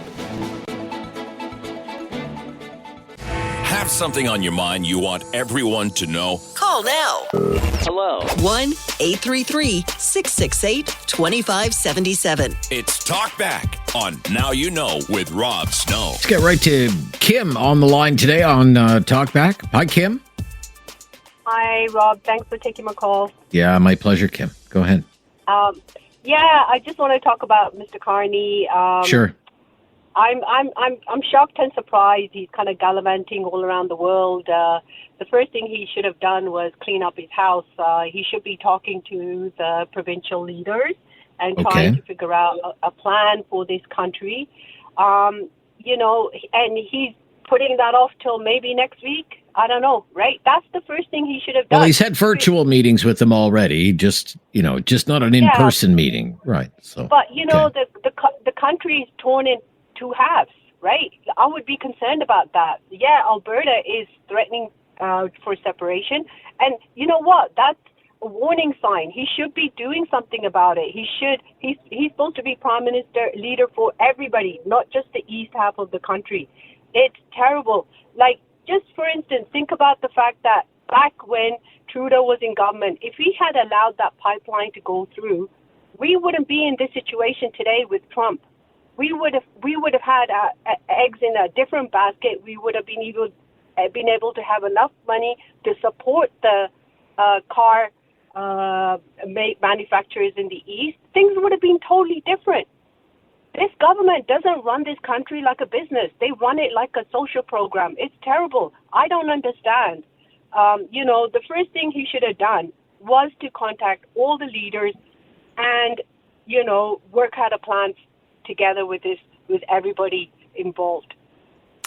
Have something on your mind you want everyone to know? Call now. Hello. 1-833-668-2577. It's Talkback on Now You Know with Rob Snow. Let's get right to Kim on the line today on Talkback. Hi, Kim. Hi, Rob. Thanks for taking my call. Yeah, my pleasure, Kim. Go ahead. I just want to talk about Mr. Carney. Sure. I'm shocked and surprised. He's kind of gallivanting all around the world. The first thing he should have done was clean up his house. He should be talking to the provincial leaders and trying to figure out a plan for this country. And he's putting that off till maybe next week. I don't know, right? That's the first thing he should have done. Well, he's had virtual meetings with them already, just not an in-person meeting. Right. So, but, the country is torn in two halves, right? I would be concerned about that. Yeah, Alberta is threatening for separation. And you know what? That's a warning sign. He should be doing something about it. He's supposed to be prime minister, leader for everybody, not just the east half of the country. It's terrible. Like, just for instance, think about the fact that back when Trudeau was in government, if he had allowed that pipeline to go through, we wouldn't be in this situation today with Trump. We would have had eggs in a different basket. We would have been able to have enough money to support the car manufacturers in the east. Things would have been totally different. This government doesn't run this country like a business. They run it like a social program. It's terrible. I don't understand. The first thing he should have done was to contact all the leaders and, work out a plan together with everybody involved.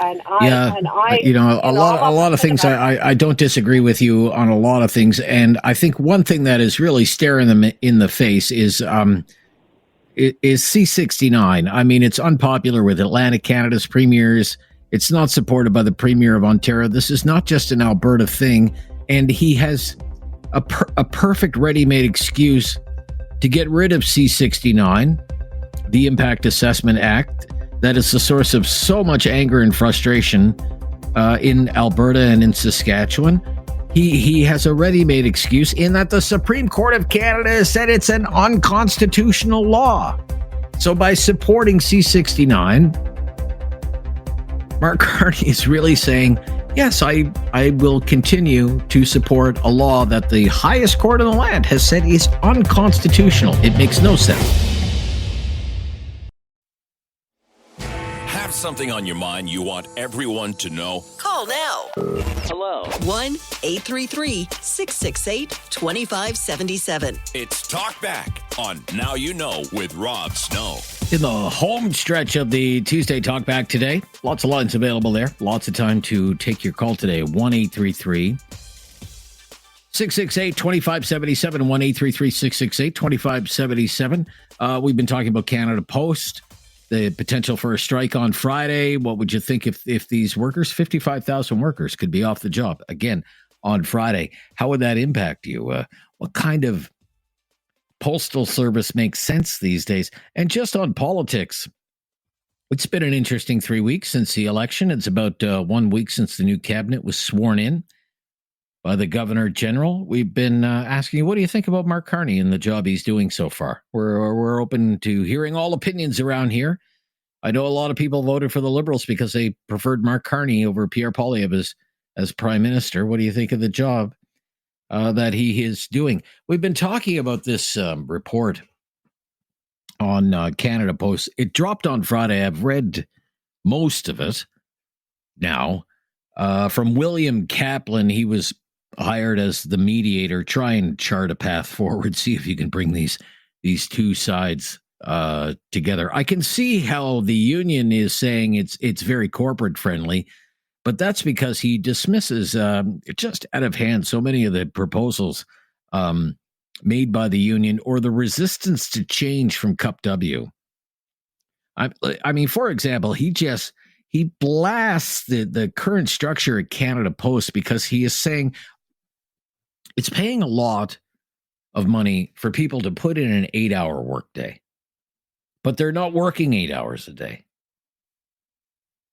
And a lot of things I don't disagree with you on a lot of things. And I think one thing that is really staring them in the face is C-69. I mean, it's unpopular with Atlantic Canada's premiers. It's not supported by the Premier of Ontario. This is not just an Alberta thing. And he has a perfect ready-made excuse to get rid of C-69, the Impact Assessment Act, that is the source of so much anger and frustration in Alberta and in Saskatchewan. He has a ready-made excuse in that the Supreme Court of Canada has said it's an unconstitutional law. So by supporting C-69, Mark Carney is really saying yes, I will continue to support a law that the highest court in the land has said is unconstitutional. It makes no sense. Have something on your mind you want everyone to know? Call now. Hello. 1-833-668-2577. It's Talkback on Now You Know with Rob Snow. In the home stretch of the Tuesday Talkback today, lots of lines available there. Lots of time to take your call today. 1-833-668-2577. 1-833-668-2577. We've been talking about Canada Post, the potential for a strike on Friday. What would you think if these workers, 55,000 workers, could be off the job again on Friday? How would that impact you? What kind of postal service makes sense these days? And just on politics, it's been an interesting 3 weeks since the election. It's about 1 week since the new cabinet was sworn in by the Governor General. We've been asking you, what do you think about Mark Carney and the job he's doing so far? We're open to hearing all opinions around here. I know a lot of people voted for the Liberals because they preferred Mark Carney over Pierre Poilievre as Prime Minister. What do you think of the job that he is doing? We've been talking about this report on Canada Post. It dropped on Friday. I've read most of it now. From William Kaplan, he was hired as the mediator. Try and chart a path forward. See if you can bring these two sides together. I can see how the union is saying it's very corporate friendly, but that's because he dismisses just out of hand so many of the proposals made by the union, or the resistance to change from Cup W. I mean, for example, he blasts the current structure at Canada Post because he is saying it's paying a lot of money for people to put in an 8-hour workday, but they're not working 8 hours a day.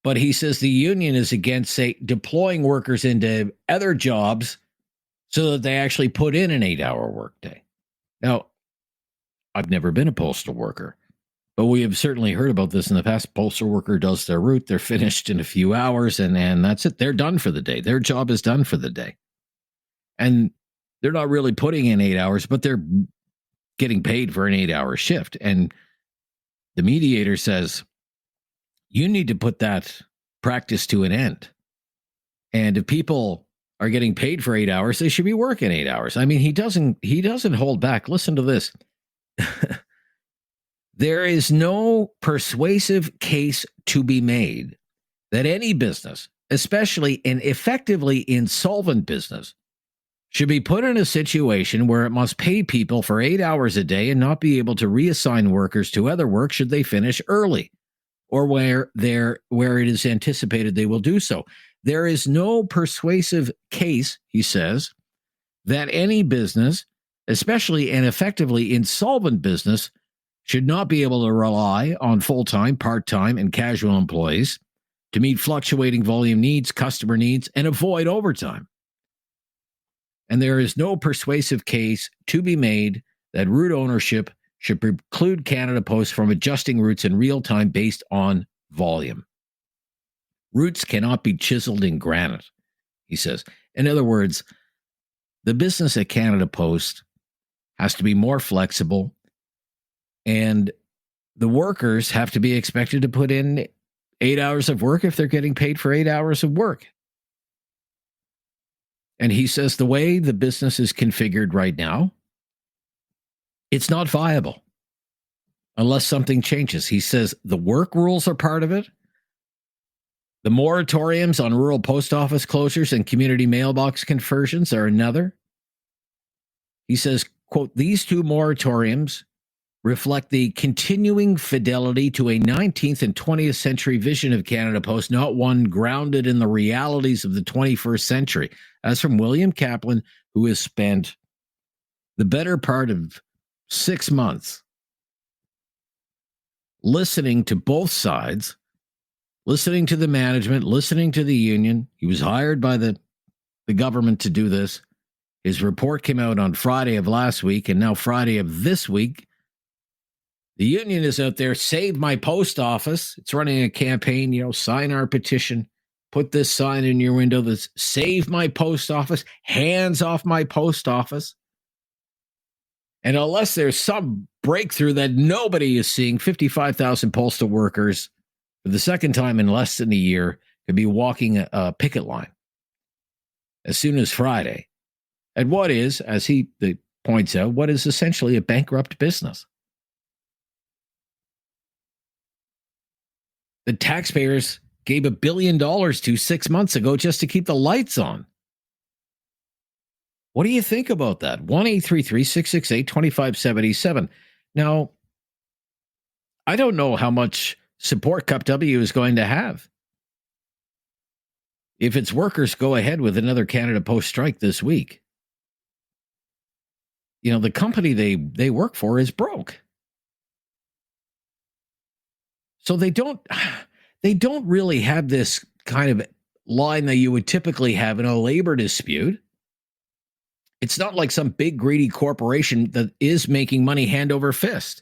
But he says the union is against, say, deploying workers into other jobs so that they actually put in an 8-hour workday. Now, I've never been a postal worker, but we have certainly heard about this in the past. Postal worker does their route. They're finished in a few hours, and that's it. They're done for the day. Their job is done for the day. And they're not really putting in 8 hours, but they're getting paid for an 8-hour shift. And the mediator says, you need to put that practice to an end. And if people are getting paid for 8 hours, they should be working 8 hours. I mean, he doesn't hold back. Listen to this. There is no persuasive case to be made that any business, especially an effectively insolvent business, should be put in a situation where it must pay people for 8 hours a day and not be able to reassign workers to other work should they finish early, or where it is anticipated they will do so. There is no persuasive case, he says, that any business, especially an effectively insolvent business, should not be able to rely on full-time, part-time, and casual employees to meet fluctuating volume needs, customer needs, and avoid overtime. And there is no persuasive case to be made that route ownership should preclude Canada Post from adjusting routes in real time based on volume. Routes cannot be chiseled in granite, he says. In other words, the business at Canada Post has to be more flexible, and the workers have to be expected to put in 8 hours of work if they're getting paid for 8 hours of work. And he says the way the business is configured right now, it's not viable unless something changes. He says the work rules are part of it. The moratoriums on rural post office closures and community mailbox conversions are another. He says, quote, these two moratoriums reflect the continuing fidelity to a 19th and 20th century vision of Canada Post, not one grounded in the realities of the 21st century. That's from William Kaplan, who has spent the better part of 6 months listening to both sides, listening to the management, listening to the union. He was hired by the government to do this. His report came out on Friday of last week, and now Friday of this week. The union is out there, save my post office. It's running a campaign, sign our petition, put this sign in your window that's save my post office, hands off my post office. And unless there's some breakthrough that nobody is seeing, 55,000 postal workers for the second time in less than a year could be walking a picket line as soon as Friday. And what is, as he points out, what is essentially a bankrupt business. The taxpayers gave $1 billion to 6 months ago just to keep the lights on. What do you think about that? 1-833-668-2577. Now, I don't know how much support Cup W is going to have. If its workers go ahead with another Canada Post strike this week, you know, the company they work for is broke. So they don't really have this kind of line that you would typically have in a labor dispute. It's not like some big greedy corporation that is making money hand over fist.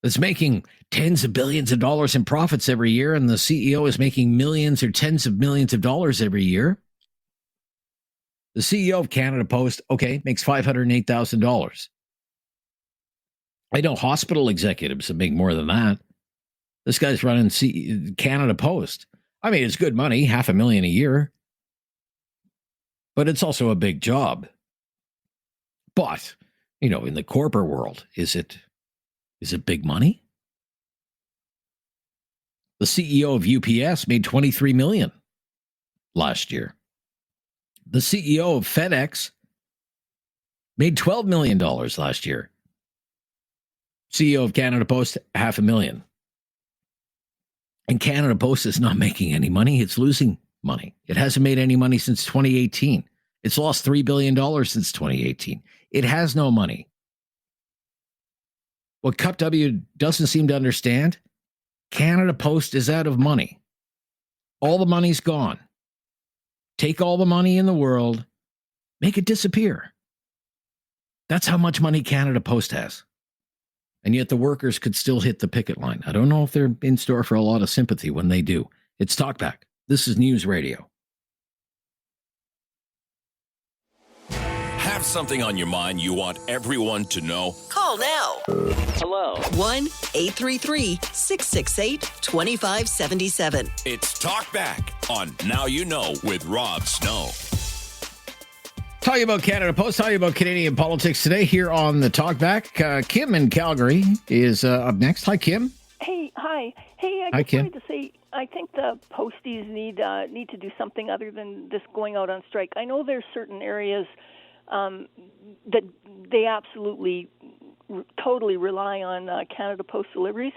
It's making tens of billions of dollars in profits every year, and the CEO is making millions or tens of millions of dollars every year. The CEO of Canada Post, okay, makes $508,000. I know hospital executives that make more than that. This guy's running Canada Post. I mean, it's good money, $500,000 a year. But it's also a big job. But, you know, in the corporate world, is it big money? The CEO of UPS made $23 million last year. The CEO of FedEx made $12 million last year. CEO of Canada Post, $500,000. And Canada Post is not making any money. It's losing money. It hasn't made any money since 2018. It's lost $3 billion since 2018. It has no money. What Cup W doesn't seem to understand, Canada Post is out of money. All the money's gone. Take all the money in the world, make it disappear. That's how much money Canada Post has. And yet the workers could still hit the picket line. I don't know if they're in store for a lot of sympathy when they do. It's Talkback. This is News Radio. Have something on your mind you want everyone to know? Call now. Hello. 1-833-668-2577. It's Talkback on Now You Know with Rob Snow. Talking about Canada Post, talking about Canadian politics today here on the Talkback. Kim in Calgary is up next. Hi, Kim. Hey, hi. Hey, I just wanted to say, I think the posties need to do something other than just going out on strike. I know there's certain areas that they absolutely totally rely on Canada Post deliveries,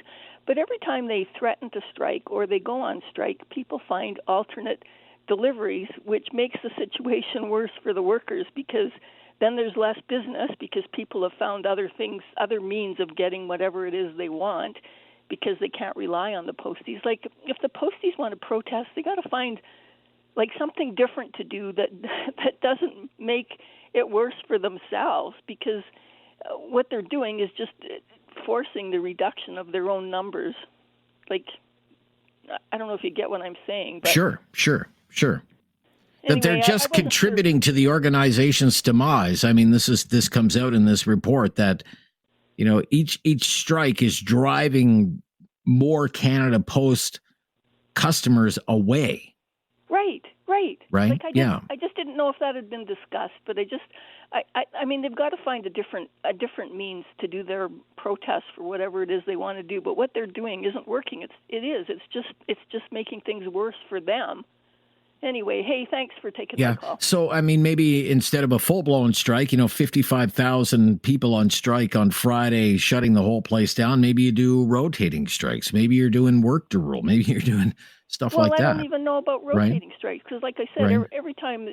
but every time they threaten to strike or they go on strike, people find alternate deliveries, which makes the situation worse for the workers because then there's less business because people have found other things, other means of getting whatever it is they want because they can't rely on the posties. Like if the posties want to protest, they got to find like something different to do that doesn't make it worse for themselves because what they're doing is just forcing the reduction of their own numbers. Like, I don't know if you get what I'm saying. But Sure. Anyway, That they're just contributing to the organization's demise. I mean, this comes out in this report that, you know, each strike is driving more Canada Post customers away. Right. Right? Like I just didn't know if that had been discussed, but I mean, they've got to find a different means to do their protest for whatever it is they want to do. But what they're doing isn't working. It's just making things worse for them. Anyway, hey, thanks for taking the call. So, I mean, maybe instead of a full-blown strike, 55,000 people on strike on Friday, shutting the whole place down, maybe you do rotating strikes. Maybe you're doing work to rule. Maybe you're doing stuff like that. Well, I don't even know about rotating strikes because, like I said, every time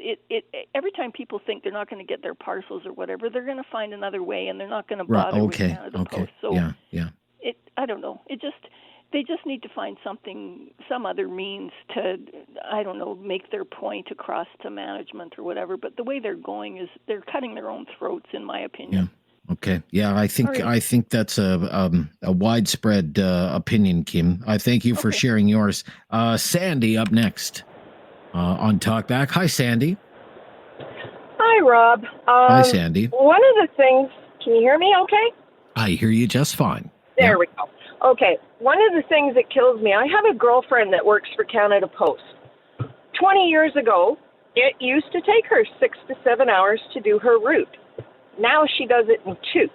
people think they're not going to get their parcels or whatever, they're going to find another way, and they're not going to bother with Canada Post. So I don't know. They just need to find some other means to, I don't know, make their point across to management or whatever. But the way they're going is they're cutting their own throats, in my opinion. Yeah. Okay. Yeah, I think that's a widespread opinion, Kim. I thank you for sharing yours. Sandy up next. on Talkback. Hi, Sandy. Hi, Rob. Hi, Sandy. One of the things, can you hear me okay? I hear you just fine. There we go. Okay, one of the things that kills me, I have a girlfriend that works for Canada Post. 20 years ago, it used to take her 6 to 7 hours to do her route. Now she does it in 2.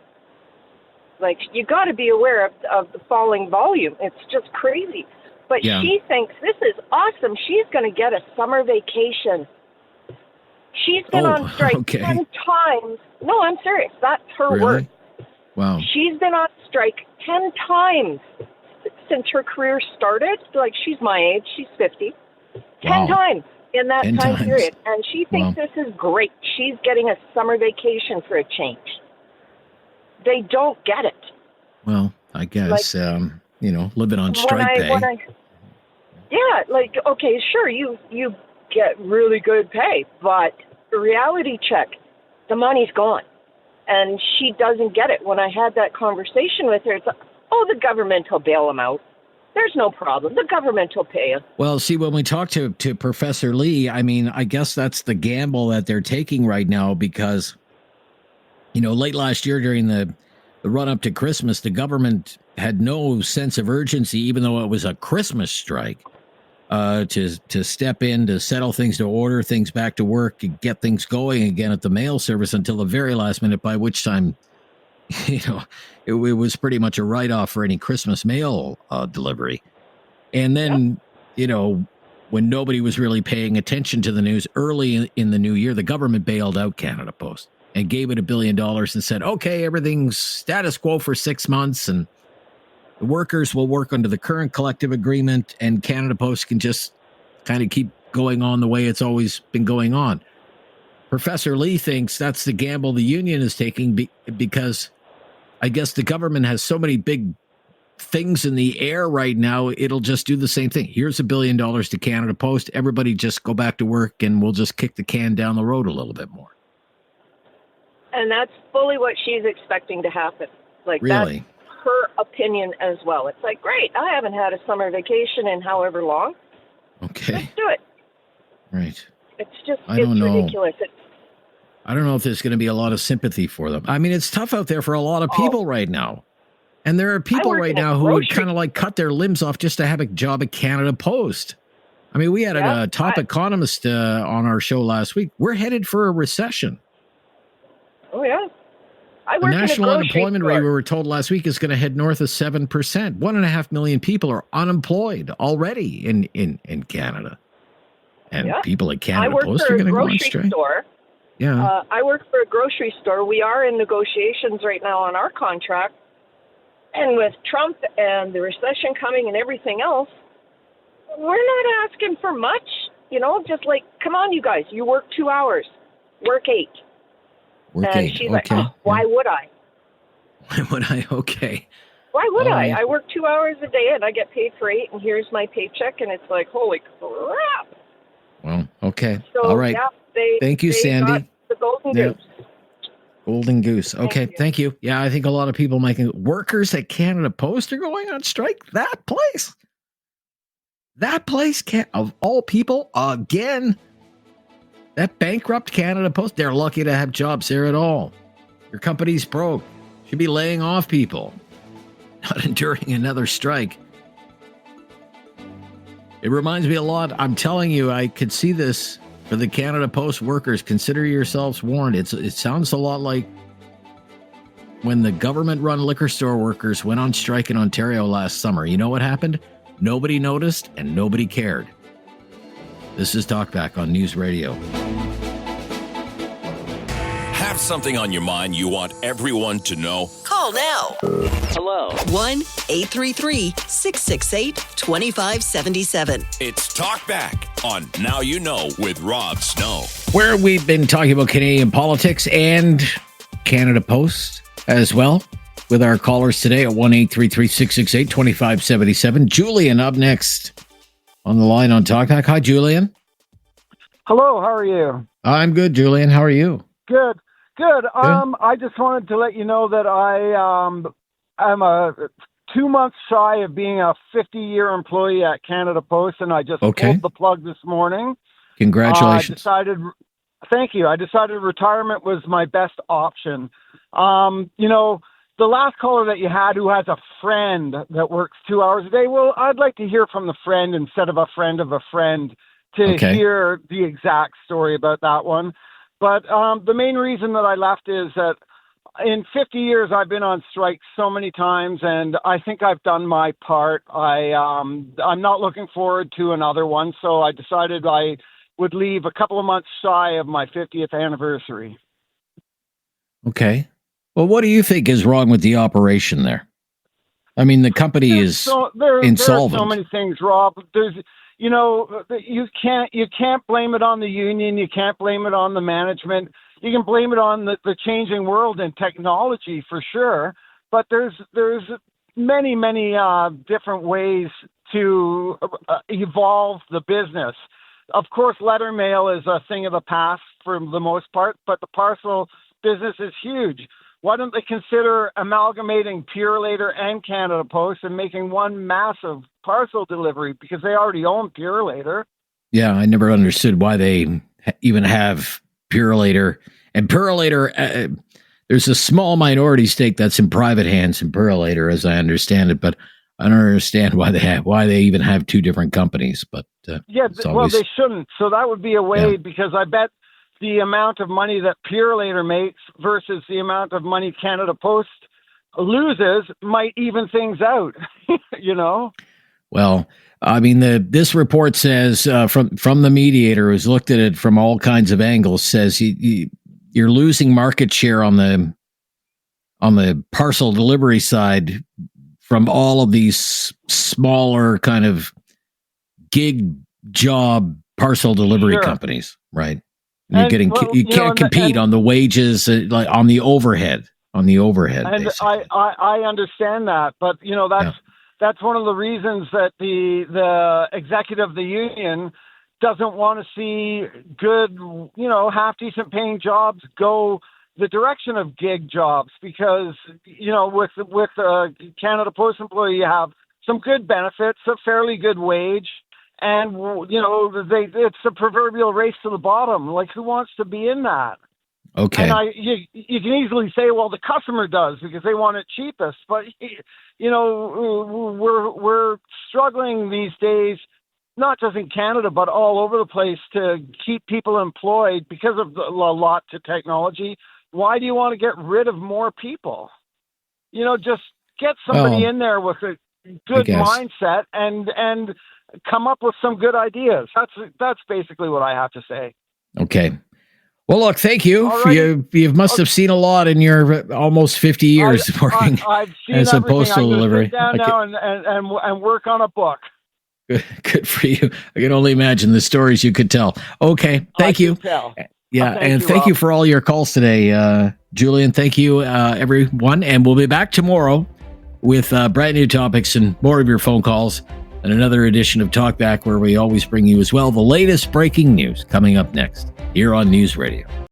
Like, you got to be aware of the falling volume. It's just crazy. But she thinks this is awesome. She's going to get a summer vacation. She's been on strike 10 times. No, I'm serious. That's her word. Wow. She's been on strike 10 times since her career started. Like, she's my age. She's 50. 10 times in that time period. And she thinks this is great. She's getting a summer vacation for a change. They don't get it. Well, I guess, living on strike pay. Okay, sure, you get really good pay, but reality check, the money's gone. And she doesn't get it. When I had that conversation with her, it's like, the government will bail them out. There's no problem. The government will pay you. Well, see, when we talk to Professor Lee, I mean, I guess that's the gamble that they're taking right now because, late last year during the run-up to Christmas, the government had no sense of urgency, even though it was a Christmas strike, to step in, to settle things, to order things back to work, to get things going again at the mail service until the very last minute, by which time, it was pretty much a write-off for any Christmas mail delivery. And then, when nobody was really paying attention to the news early in the new year, the government bailed out Canada Post and gave it $1 billion and said, okay, everything's status quo for 6 months and the workers will work under the current collective agreement and Canada Post can just kind of keep going on the way it's always been going on. Professor Lee thinks that's the gamble the union is taking because I guess the government has so many big things in the air right now, it'll just do the same thing. Here's $1 billion to Canada Post. Everybody just go back to work and we'll just kick the can down the road a little bit more. And that's fully what she's expecting to happen. Like, really? That's her opinion as well. It's like, great, I haven't had a summer vacation in however long. Okay. Let's do it. Right. It's just, I don't know. Ridiculous. I don't know if there's going to be a lot of sympathy for them. I mean, it's tough out there for a lot of people right now. And there are people right now who would kind of like cut their limbs off just to have a job at Canada Post. I mean, we had a top economist on our show last week. We're headed for a recession. Oh, yeah. The national unemployment rate, we were told last week, is going to head north of 7%. 1.5 million people are unemployed already in Canada. And people at Canada Post are going to go on strike. Yeah. I work for a grocery store. We are in negotiations right now on our contract. And with Trump and the recession coming and everything else, we're not asking for much. Just like, come on, you guys. You work 2 hours. Work 8. And she's like, why would I? Why would I? Okay. Why would I? I work 2 hours a day and I get paid for 8 and here's my paycheck and it's like, holy crap. Well, okay. So, all right. Thank you, Sandy. Got the golden goose. Golden goose. Okay. Thank you. Yeah, I think a lot of people making workers at Canada Post are going on strike. That place can't, of all people, again. That bankrupt Canada Post, they're lucky to have jobs there at all. Your company's broke. Should be laying off people, not enduring another strike. It reminds me a lot. I'm telling you, I could see this for the Canada Post workers. Consider yourselves warned. It sounds a lot like when the government-run liquor store workers went on strike in Ontario last summer. You know what happened? Nobody noticed and nobody cared. This is Talkback on News Radio. Have something on your mind you want everyone to know? Call now. Hello. 1-833-668-2577. It's Talkback on Now You Know with Rob Snow. Where we've been talking about Canadian politics and Canada Post as well with our callers today at 1-833-668-2577. Julian up next on the line on Talkback. Hi, Julian. Hello, how are you? I'm good, Julian. How are you? Good. I just wanted to let you know that I'm 2 months shy of being a 50-year employee at Canada Post, and I just pulled the plug this morning. Congratulations. Thank you. I decided retirement was my best option. The last caller that you had who has a friend that works 2 hours a day, well, I'd like to hear from the friend instead of a friend to hear the exact story about that one. But the main reason that I left is that in 50 years, I've been on strike so many times, and I think I've done my part. I'm not looking forward to another one, so I decided I would leave a couple of months shy of my 50th anniversary. Okay. Well, what do you think is wrong with the operation there? I mean, the company is insolvent. There are so many things, Rob. You can't blame it on the union. You can't blame it on the management. You can blame it on the changing world and technology for sure. But there's many different ways to evolve the business. Of course, letter mail is a thing of the past for the most part, but the parcel business is huge. Why don't they consider amalgamating Purolator and Canada Post and making one massive parcel delivery, because they already own Purolator? Yeah, I never understood why they even have Purolator. And Purolator, there's a small minority stake that's in private hands in Purolator, as I understand it, but I don't understand why they even have two different companies. But they shouldn't. So that would be a way, because I bet the amount of money that Purolator makes versus the amount of money Canada Post loses might even things out, Well, I mean, this report says from the mediator, who's looked at it from all kinds of angles, says you're losing market share on the parcel delivery side from all of these smaller kind of gig job parcel delivery companies, right? And you can't compete on the wages, like on the overhead. And I understand that, but that's one of the reasons that the executive of the union doesn't want to see good, half decent paying jobs go the direction of gig jobs, because with a Canada Post employee, you have some good benefits, a fairly good wage. And, it's a proverbial race to the bottom. Like, who wants to be in that? Okay. And you can easily say, well, the customer does because they want it cheapest. But, we're struggling these days, not just in Canada, but all over the place, to keep people employed because of a lot to technology. Why do you want to get rid of more people? Just get somebody in there with a good mindset and come up with some good ideas. That's basically what I have to say. Okay. Well, look, thank you. You must have seen a lot in your almost 50 years working as a postal delivery. I'm going to sit down now and work on a book. Good for you. I can only imagine the stories you could tell. Okay. Thank you. Yeah. Thank you for all your calls today, Julian. Thank you, everyone. And we'll be back tomorrow with brand new topics and more of your phone calls, and another edition of Talkback, where we always bring you as well the latest breaking news coming up next here on News Radio.